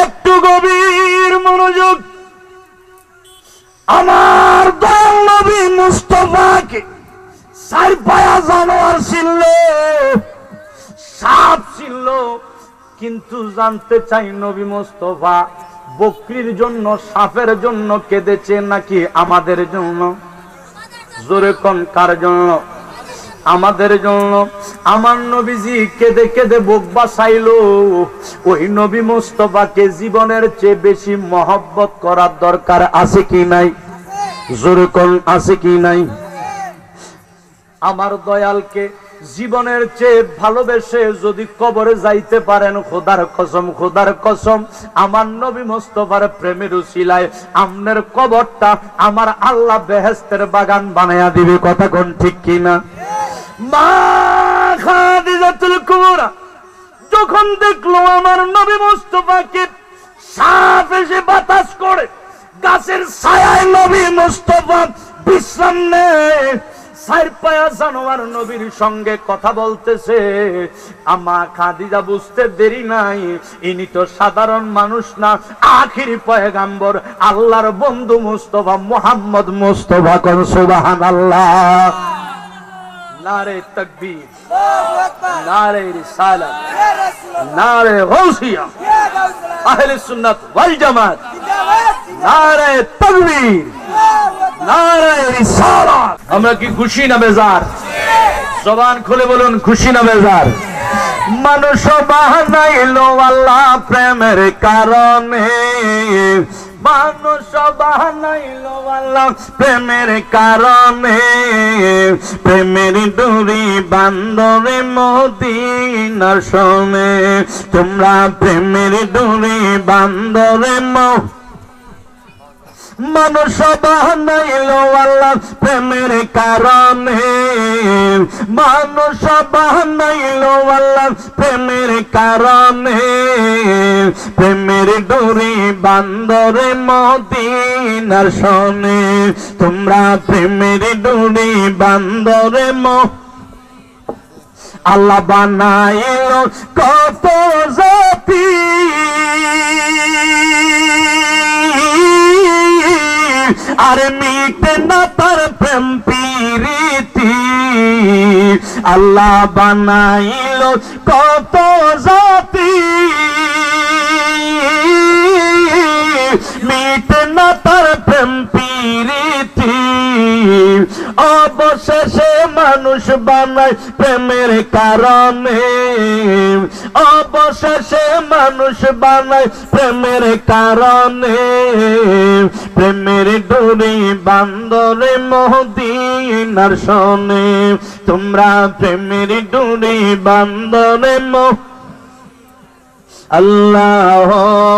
একটু গভীর মনোযোগ। আমার দয়াল নবী মুস্তাফাকে চার পায়া জানোয়ার ছিল, সাপ ছিল। কিন্তু জানতে চাই নবী মুস্তাফা বকরির জন্য, সাপের জন্য কেঁদেছে নাকি আমাদের জন্য? জোরে কোন কার জন্য? আমাদের জন্য। আমার নবীজি কেঁদে কেঁদে বুক বাসাইলো। ওই নবী মুস্তাফাকে জীবনের চেয়ে বেশি মহব্বত করার দরকার আছে কি নাই? জোরে কোন আছে কি নাই? আমার দয়ালকে জীবনের চেয়ে ভালোবেসে যদি কবরে যাইতে পারেন, খোদার কসম, খোদার কসম, আমার নবী মুস্তাফার প্রেমের উসিলায় আমনের কবরটা আমার আল্লাহ বেহেশতের বাগান বানায়া দিবে। কথা কোন ঠিক কিনা? মা খাদিজাতুল কুবরা যখন দেখলো আমার নবী মুস্তাফাকে সাপ এসে বাতাস করে, গাছের ছায়ায় নবী মুস্তাফা বিশ্রাম নেয়, চার পায়া জানোয়ার নবীর সঙ্গে কথা বলতেছে। আমা খাদিজা বুঝতে দেরি নাই, ইনি তো সাধারণ মানুষ না, আখিরি পয়গাম্বর, আল্লাহর বন্ধু মুস্তাফা মুহাম্মদ মুস্তাফা। কোন সুবহানাল্লাহ। নারে তাকবীর, নারে রিসালাত, নারে গাউসিয়া, আহলে সুন্নাত ওয়াল জামাত, নারে তাকবীর, নারে রিসালাত। আমরা কি খুশি না বেজার? জবান খুলে বলুন, খুশি না বেজার? মানুষ বানাইলো আল্লাহ প্রেমের কারণে, মানুষ বানাইলো আল্লাহ প্রেমের কারণে, প্রেমের ডুরি বান্দরে মদিনার শোনে, তোমরা প্রেমের ডুরি বান্দরে মানুষ বানাইলো আল্লাহ প্রেমের কারণে, মানুষ বানাইলো আল্লাহ প্রেমের কারণে, প্রেমের ডোরি বান্দরে মদিনার শোনে, তোমরা প্রেমের ডোরি বান্দরে আল্লাহ বানাইলো কত জাতি, আর মিটে না তার প্রেম প্রীতি, আল্লাহ বানাইলো কত জাতি, মিটে না তার প্রেম প্রীতি, অবশেষে মানুষ বানায় প্রেমের কারণে, অবশেষে মানুষ বানায় প্রেমের কারণে, প্রেমের ডোরি বান্দরে মদিনার শোনে, তোমরা প্রেমের ডোরি বান্দরে আল্লাহুম্মা